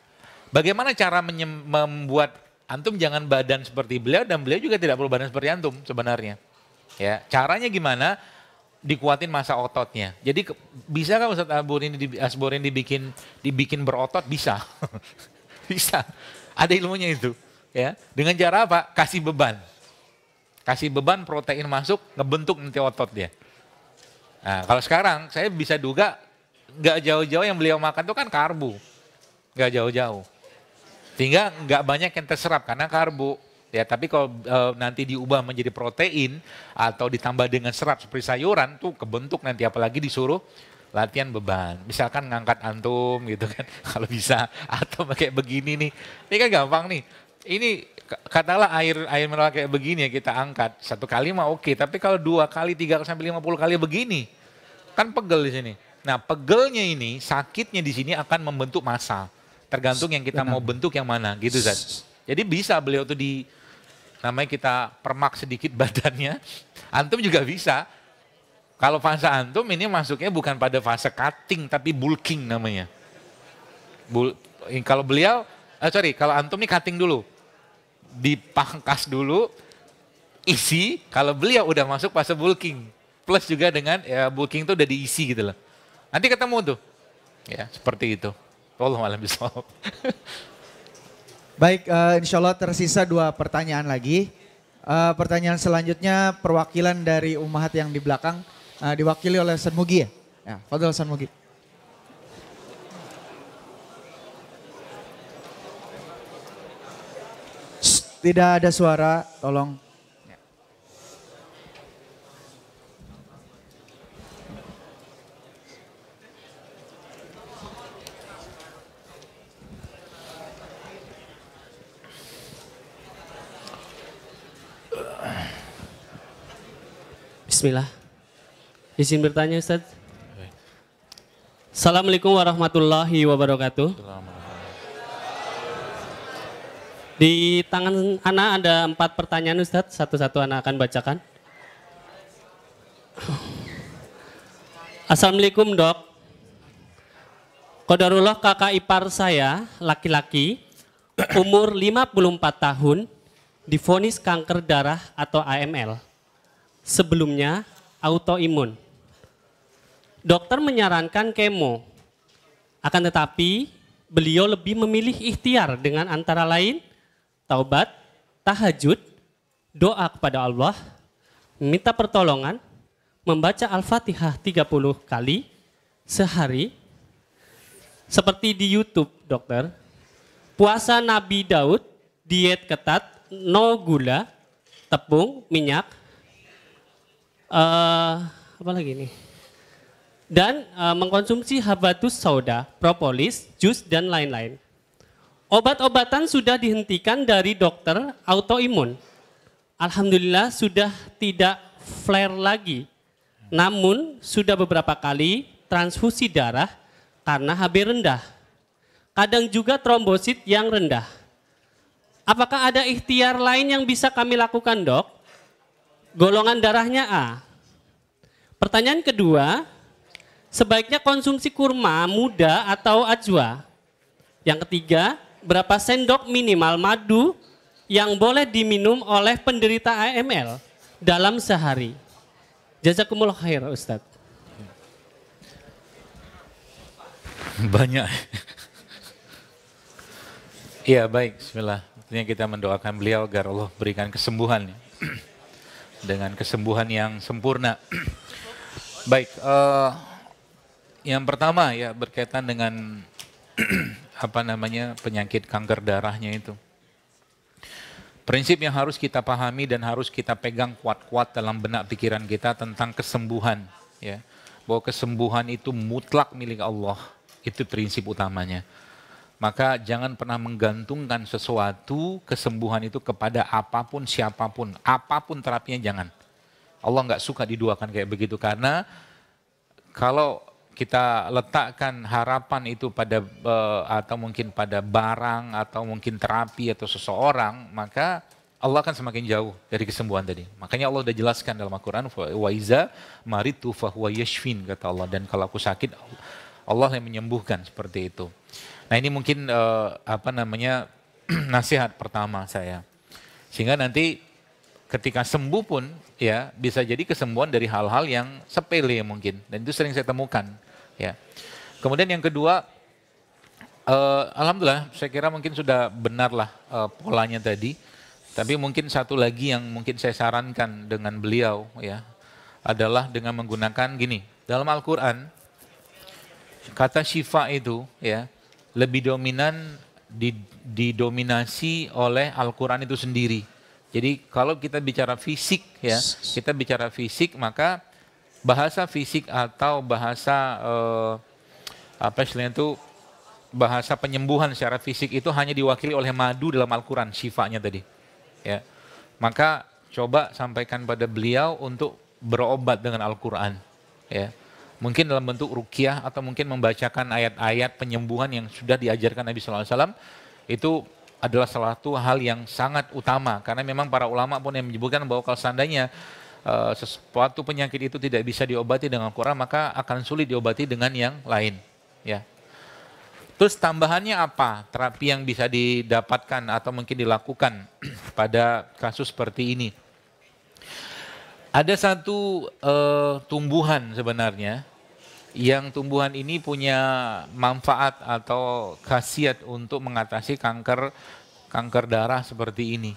bagaimana cara membuat antum jangan badan seperti beliau dan beliau juga tidak perlu badan seperti antum sebenarnya. Ya, caranya gimana? Dikuatin massa ototnya. Jadi bisa kan Ustaz Asbur ini dibikin berotot? Bisa. Bisa. Ada ilmunya itu. Ya. Dengan cara apa? Kasih beban. Kasih beban, protein masuk, ngebentuk nanti otot dia. Nah, kalau sekarang saya bisa duga nggak jauh-jauh yang beliau makan itu kan karbo. Nggak jauh-jauh. Sehingga nggak banyak yang terserap karena karbo. Ya, tapi kalau nanti diubah menjadi protein atau ditambah dengan serat seperti sayuran tuh kebentuk nanti, apalagi disuruh latihan beban. Misalkan ngangkat antum gitu kan kalau bisa, atau kayak begini nih. Ini kan gampang nih. Ini katakanlah air mineral kayak begini ya kita angkat. Satu kali mah oke, tapi kalau 2 kali, 3 kali sampai 50 kali begini kan pegel di sini. Nah, pegelnya ini, sakitnya di sini akan membentuk massa. Tergantung yang kita mau bentuk yang mana gitu Zat. Jadi bisa beliau tuh namanya kita permak sedikit badannya, antum juga bisa. Kalau fase antum ini masuknya bukan pada fase cutting tapi bulking namanya. Kalau beliau, kalau antum nih cutting dulu, dipangkas dulu, isi. Kalau beliau udah masuk fase bulking, plus juga dengan ya bulking itu udah diisi gitu loh. Nanti ketemu tuh, ya seperti itu. Wallahu a'lam bishawab. Baik, insya Allah tersisa 2 pertanyaan lagi. Pertanyaan selanjutnya perwakilan dari Ummahat yang di belakang diwakili oleh Ustaz Mugi ya. Ya, fadhil Ustaz Mugi. Tidak ada suara, tolong. Bismillah. Izin bertanya Ustaz. Assalamualaikum warahmatullahi wabarakatuh. Di tangan anak ada 4 pertanyaan Ustaz, satu-satu anak akan bacakan. Assalamualaikum Dok. Qadarullah kakak ipar saya, laki-laki, umur 54 tahun, divonis kanker darah atau AML. Sebelumnya autoimun. Dokter menyarankan kemo. Akan tetapi beliau lebih memilih ikhtiar dengan antara lain taubat, tahajud, doa kepada Allah, minta pertolongan, membaca Al-Fatihah 30 kali sehari. Seperti di YouTube, dokter. Puasa Nabi Daud, diet ketat, no gula, tepung, minyak, apa lagi nih? Dan mengkonsumsi habatus sauda, propolis, jus, dan lain-lain. Obat-obatan sudah dihentikan dari dokter autoimun. Alhamdulillah sudah tidak flare lagi. Namun sudah beberapa kali transfusi darah karena HB rendah. Kadang juga trombosit yang rendah. Apakah ada ikhtiar lain yang bisa kami lakukan, Dok? Golongan darahnya A. Pertanyaan kedua, sebaiknya konsumsi kurma muda atau ajwa? Yang ketiga, berapa sendok minimal madu yang boleh diminum oleh penderita AML dalam sehari? Jazakumullah khair, Ustadz. Banyak. Iya baik, bismillah. Tentunya kita mendoakan beliau agar Allah berikan kesembuhan dengan kesembuhan yang sempurna. Baik, yang pertama ya berkaitan dengan penyakit kanker darahnya itu. Prinsip yang harus kita pahami dan harus kita pegang kuat-kuat dalam benak pikiran kita tentang kesembuhan, ya, bahwa kesembuhan itu mutlak milik Allah, itu prinsip utamanya. Maka jangan pernah menggantungkan sesuatu kesembuhan itu kepada apapun siapapun, apapun terapinya jangan. Allah nggak suka diduakan kayak begitu karena kalau kita letakkan harapan itu pada atau mungkin pada barang atau mungkin terapi atau seseorang, maka Allah akan semakin jauh dari kesembuhan tadi. Makanya Allah sudah jelaskan dalam Al-Quran, wa iza maritu fahuwa yashfin, kata Allah. Dan kalau aku sakit, Allah yang menyembuhkan, seperti itu. Nah ini mungkin nasihat pertama saya. Sehingga nanti ketika sembuh pun ya bisa jadi kesembuhan dari hal-hal yang sepele mungkin. Dan itu sering saya temukan. Ya. Kemudian yang kedua, alhamdulillah saya kira mungkin sudah benarlah polanya tadi. Tapi mungkin satu lagi yang mungkin saya sarankan dengan beliau ya adalah dengan menggunakan gini. Dalam Al-Quran kata syifa itu ya lebih dominan didominasi oleh Al-Quran itu sendiri. Jadi kalau kita bicara fisik ya, kita bicara fisik maka bahasa fisik atau bahasa istilahnya itu bahasa penyembuhan secara fisik itu hanya diwakili oleh madu dalam Al-Quran, syifanya tadi. Ya, maka coba sampaikan pada beliau untuk berobat dengan Al-Quran. Ya, mungkin dalam bentuk ruqyah atau mungkin membacakan ayat-ayat penyembuhan yang sudah diajarkan Nabi SAW. Itu adalah salah satu hal yang sangat utama karena memang para ulama pun yang menyebutkan bahwa kalau seandainya sesuatu penyakit itu tidak bisa diobati dengan Al-Quran maka akan sulit diobati dengan yang lain. Ya. Terus tambahannya apa? Terapi yang bisa didapatkan atau mungkin dilakukan pada kasus seperti ini. Ada satu tumbuhan sebenarnya, yang tumbuhan ini punya manfaat atau khasiat untuk mengatasi kanker darah seperti ini.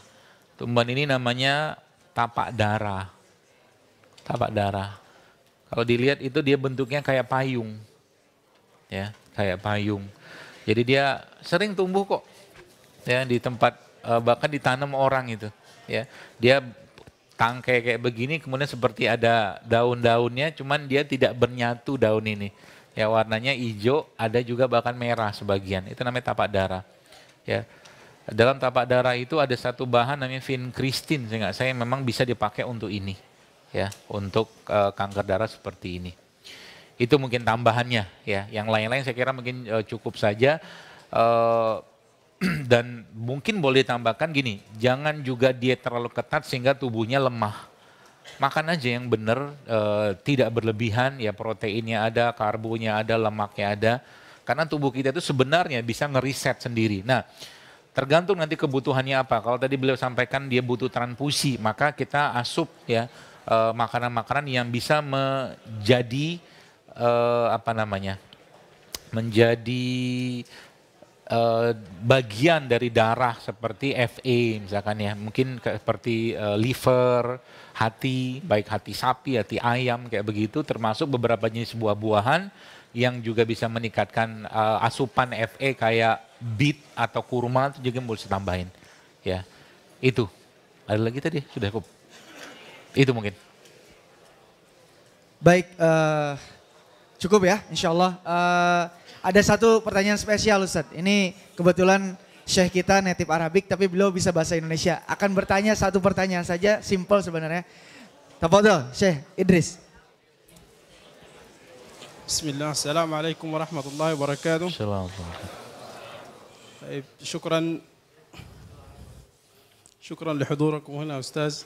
Tumbuhan ini namanya tapak darah. Tapak darah. Kalau dilihat itu dia bentuknya kayak payung. Ya, kayak payung. Jadi dia sering tumbuh kok. Ya, di tempat bahkan ditanam orang itu, ya. Dia tangkai kayak begini, kemudian seperti ada daun-daunnya, cuman dia tidak bernyatu daun ini. Ya, warnanya hijau, ada juga bahkan merah sebagian. Itu namanya tapak darah. Ya. Dalam tapak darah itu ada satu bahan namanya vincristin, sehingga saya memang bisa dipakai untuk ini, ya, untuk kanker darah seperti ini. Itu mungkin tambahannya, ya. Yang lain-lain saya kira mungkin cukup saja. Dan mungkin boleh tambahkan gini, jangan juga diet terlalu ketat sehingga tubuhnya lemah. Makan aja yang benar, tidak berlebihan, ya, proteinnya ada, karbonya ada, lemaknya ada. Karena tubuh kita itu sebenarnya bisa ngeriset sendiri. Nah, tergantung nanti kebutuhannya apa. Kalau tadi beliau sampaikan dia butuh transfusi, maka kita asup, ya, makanan-makanan yang bisa menjadi menjadi bagian dari darah seperti Fe misalkan, ya, mungkin seperti liver, hati, baik hati sapi, hati ayam kayak begitu, termasuk beberapa jenis buah-buahan yang juga bisa meningkatkan asupan Fe kayak beet atau kurma, itu juga boleh tambahin, ya. Itu. Ada lagi tadi? Sudah cukup. Itu mungkin. Baik, cukup ya, insya Allah. Ada satu pertanyaan spesial Ustaz. Ini kebetulan Syekh kita native Arabik tapi beliau bisa bahasa Indonesia. Akan bertanya satu pertanyaan saja, simple sebenarnya. Tafadhol Syekh Idris. Bismillah, Assalamualaikum warahmatullahi wabarakatuh. Syukran lihudurakum huna Ustaz.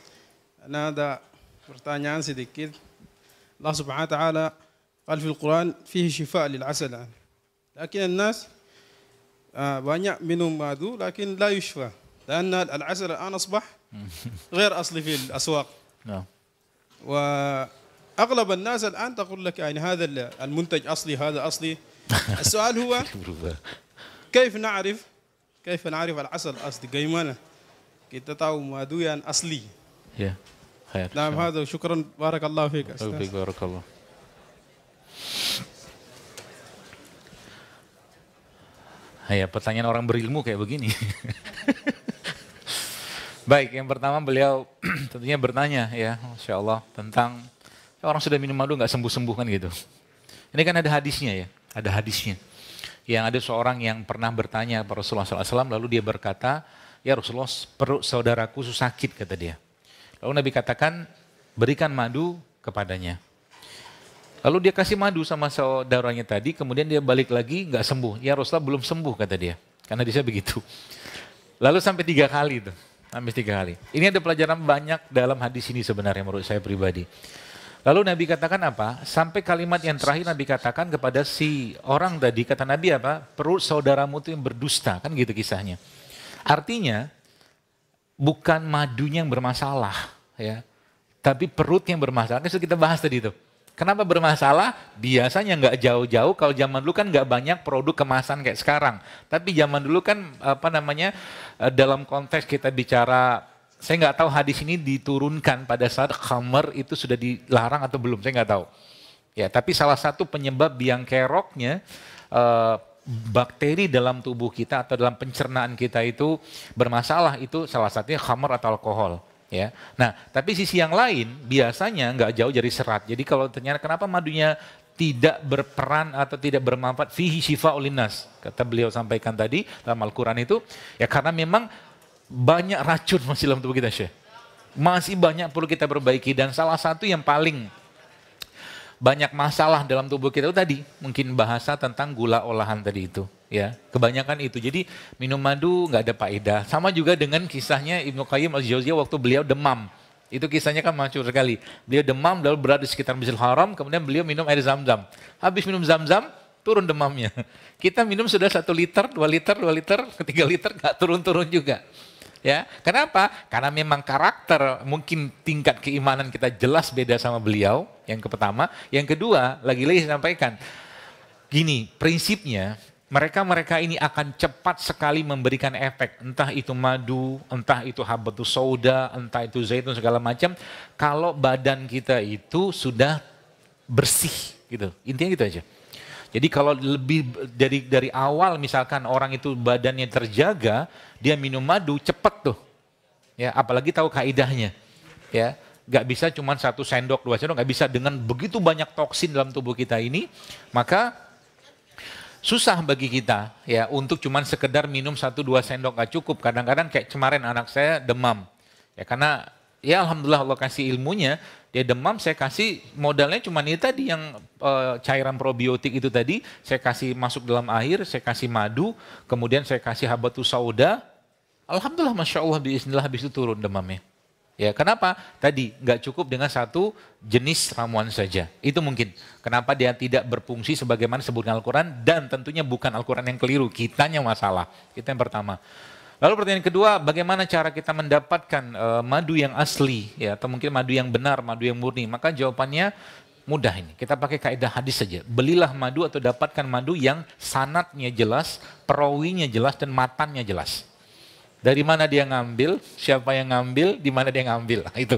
Ana ada pertanyaan sedikit. Allah Subhanahu wa taala قال في القرآن فيه شفاء للعسل لكن الناس banyak minum madu لكن لا يشفى لأن العسل الآن أصبح غير أصلي في الأسواق وأغلب الناس الآن تقول لك يعني هذا المنتج أصلي هذا أصلي السؤال هو كيف نعرف العسل الأصلي كيف kita tahu madu yang asli ya khair نعم هذا شكرا بارك الله فيك أستاذ بارك الله. Ya, pertanyaan orang berilmu kayak begini. Baik, yang pertama beliau tentunya bertanya, ya, Masya Allah, tentang orang sudah minum madu nggak sembuh-sembuh kan gitu. Ini kan ada hadisnya, ya, ada hadisnya. Yang ada seorang yang pernah bertanya kepada Rasulullah SAW, lalu dia berkata, ya Rasulullah, perut saudaraku sakit, kata dia. Lalu Nabi katakan, berikan madu kepadanya. Lalu dia kasih madu sama saudaranya tadi, kemudian dia balik lagi nggak sembuh. Ya Rasulullah belum sembuh, kata dia. Karena dia begitu. Lalu sampai 3 kali itu. Sampai 3 kali. Ini ada pelajaran banyak dalam hadis ini sebenarnya menurut saya pribadi. Lalu Nabi katakan apa? Sampai kalimat yang terakhir Nabi katakan kepada si orang tadi, kata Nabi apa? Perut saudaramu itu yang berdusta, kan gitu kisahnya. Artinya bukan madunya yang bermasalah, ya, tapi perut yang bermasalah. Kan kita bahas tadi itu. Kenapa bermasalah? Biasanya nggak jauh-jauh, kalau zaman dulu kan nggak banyak produk kemasan kayak sekarang. Tapi zaman dulu kan dalam konteks kita bicara, saya nggak tahu hadis ini diturunkan pada saat khamar itu sudah dilarang atau belum, saya nggak tahu. Ya, tapi salah satu penyebab biang keroknya bakteri dalam tubuh kita atau dalam pencernaan kita itu bermasalah, itu salah satunya khamar atau alkohol. Ya, nah tapi sisi yang lain biasanya nggak jauh dari serat. Jadi kalau ternyata kenapa madunya tidak berperan atau tidak bermanfaat, fihi syifa'ul linnas, kata beliau sampaikan tadi dalam Al-Quran itu, ya karena memang banyak racun masih dalam tubuh kita, Syekh. Masih banyak perlu kita perbaiki, dan salah satu yang paling banyak masalah dalam tubuh kita itu tadi, mungkin bahasa tentang gula olahan tadi itu. Ya, kebanyakan itu. Jadi minum madu nggak ada faedah. Sama juga dengan kisahnya Ibnu Qayyim al-Jauziyah waktu beliau demam. Itu kisahnya kan masyhur sekali. Beliau demam lalu berada di sekitar Masjidil Haram, kemudian beliau minum air Zam-Zam. Habis minum Zam-Zam, turun demamnya. Kita minum sudah 1 liter, 2 liter, 2 liter, 3 liter nggak turun-turun juga. Ya, kenapa? Karena memang karakter, mungkin tingkat keimanan kita jelas beda sama beliau. Yang pertama, yang kedua, lagi-lagi saya sampaikan, gini, prinsipnya mereka ini akan cepat sekali memberikan efek, entah itu madu, entah itu habatus sauda, entah itu zaitun segala macam. Kalau badan kita itu sudah bersih, gitu. Intinya gitu aja. Jadi kalau lebih dari awal misalkan orang itu badannya terjaga, dia minum madu cepet tuh. Ya, apalagi tahu kaidahnya. Ya, nggak bisa cuma 1 sendok, 2 sendok, nggak bisa dengan begitu banyak toksin dalam tubuh kita ini, maka susah bagi kita ya untuk cuman sekedar minum 1-2 sendok nggak cukup. Kadang-kadang kayak kemarin anak saya demam. Ya karena ya alhamdulillah Allah kasih ilmunya, dia demam, saya kasih modalnya cuma ini tadi yang cairan probiotik itu tadi, saya kasih masuk dalam air, saya kasih madu, kemudian saya kasih habatus sauda. Alhamdulillah Masya Allah biiznillah habis itu turun demamnya. Ya kenapa? Tadi nggak cukup dengan 1 jenis ramuan saja. Itu mungkin. Kenapa dia tidak berfungsi sebagaimana disebutkan Al-Quran, dan tentunya bukan Al-Quran yang keliru, kitanya masalah. Itu yang pertama. Lalu pertanyaan kedua, bagaimana cara kita mendapatkan madu yang asli, ya, atau mungkin madu yang benar, madu yang murni? Maka jawabannya mudah ini. Kita pakai kaidah hadis saja. Belilah madu atau dapatkan madu yang sanadnya jelas, perawinya jelas, dan matannya jelas. Dari mana dia ngambil, siapa yang ngambil, di mana dia ngambil, nah, itu.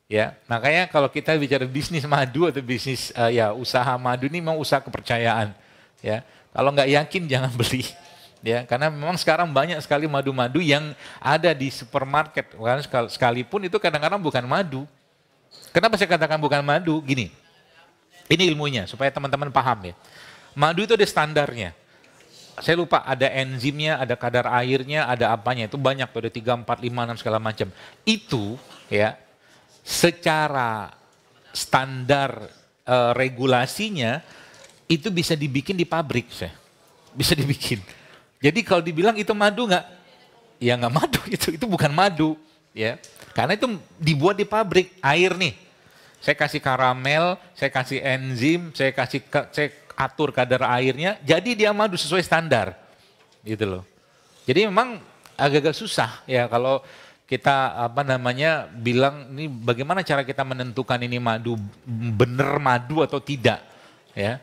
Ya, makanya kalau kita bicara bisnis madu atau bisnis ya usaha madu ini memang usaha kepercayaan. Ya, kalau nggak yakin jangan beli. Ya, karena memang sekarang banyak sekali madu-madu yang ada di supermarket. Sekalipun itu kadang-kadang bukan madu. Kenapa saya katakan bukan madu? Gini, ini ilmunya supaya teman-teman paham ya. Madu itu ada standarnya. Saya lupa ada enzimnya, ada kadar airnya, ada apanya. Itu banyak tuh, ada 3, 4, 5, 6 segala macam. Itu ya secara standar regulasinya itu bisa dibikin di pabrik, bisa dibikin. Jadi kalau dibilang itu madu nggak? Ya nggak madu, itu bukan madu, ya. Karena itu dibuat di pabrik. Air nih, saya kasih karamel, saya kasih enzim, saya atur kadar airnya, jadi dia madu sesuai standar, gitu loh. Jadi memang agak-agak susah ya kalau kita bilang ini bagaimana cara kita menentukan ini madu bener madu atau tidak, ya.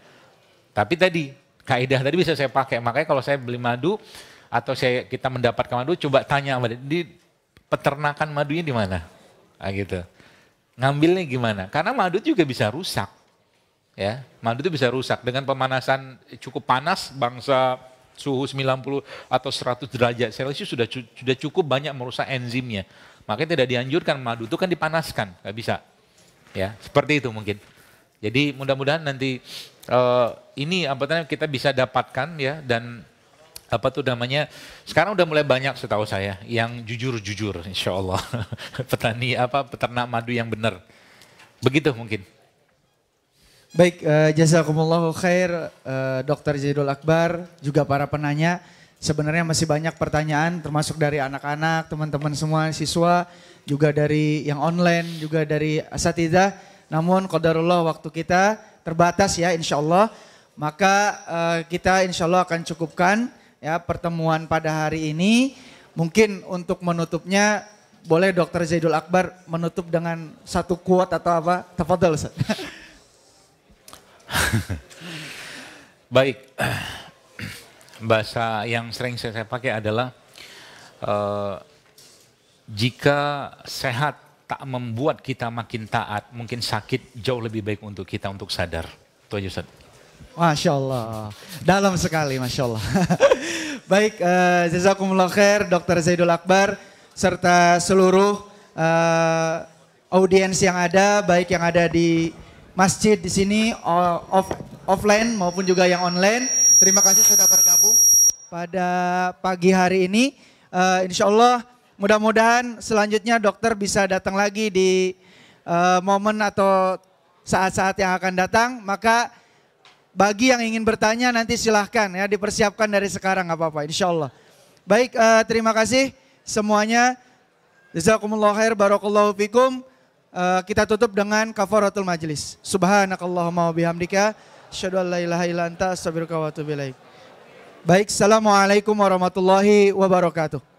Tapi tadi kaidah tadi bisa saya pakai, makanya kalau saya beli madu atau kita mendapatkan madu, coba tanya di peternakan madunya di mana, nah, gitu. Ngambilnya gimana? Karena madu juga bisa rusak. Ya, madu itu bisa rusak dengan pemanasan cukup panas, bangsa suhu 90 atau 100 derajat Celcius sudah cukup banyak merusak enzimnya. Makanya tidak dianjurkan madu itu kan dipanaskan, nggak bisa. Ya, seperti itu mungkin. Jadi mudah-mudahan nanti ini kita bisa dapatkan ya, dan sekarang udah mulai banyak setahu saya yang jujur insya Allah peternak madu yang benar. Begitu mungkin. Baik, jazakumullahu khair Dr. Zaidul Akbar, juga para penanya. Sebenarnya masih banyak pertanyaan termasuk dari anak-anak, teman-teman semua, siswa, juga dari yang online, juga dari asatidzah. Namun qadarullah waktu kita terbatas ya insya Allah. Maka kita insya Allah akan cukupkan ya pertemuan pada hari ini. Mungkin untuk menutupnya boleh Dr. Zaidul Akbar menutup dengan 1 quote atau apa? Tafadhal Ustaz. Baik, bahasa yang sering saya pakai adalah jika sehat tak membuat kita makin taat, mungkin sakit jauh lebih baik untuk kita untuk sadar. Itu aja Ustaz. Masya Allah, dalam sekali Masya Allah. Baik, jazakumullah khair Dr. Zaidul Akbar serta seluruh audiens yang ada, baik yang ada di masjid di sini offline maupun juga yang online. Terima kasih sudah bergabung pada pagi hari ini. Insya Allah mudah-mudahan selanjutnya dokter bisa datang lagi di momen atau saat-saat yang akan datang. Maka bagi yang ingin bertanya nanti silahkan ya, dipersiapkan dari sekarang nggak apa-apa insya Allah. Baik, terima kasih semuanya. Jazakumullah khair, barakallahu fikum. Kita tutup dengan kafaratul majlis. Subhanakallahumma wa bihamdika Asyhadu an la ilaha illa anta astaghfiruka wa atubu ilaik. Baik, assalamualaikum warahmatullahi wabarakatuh.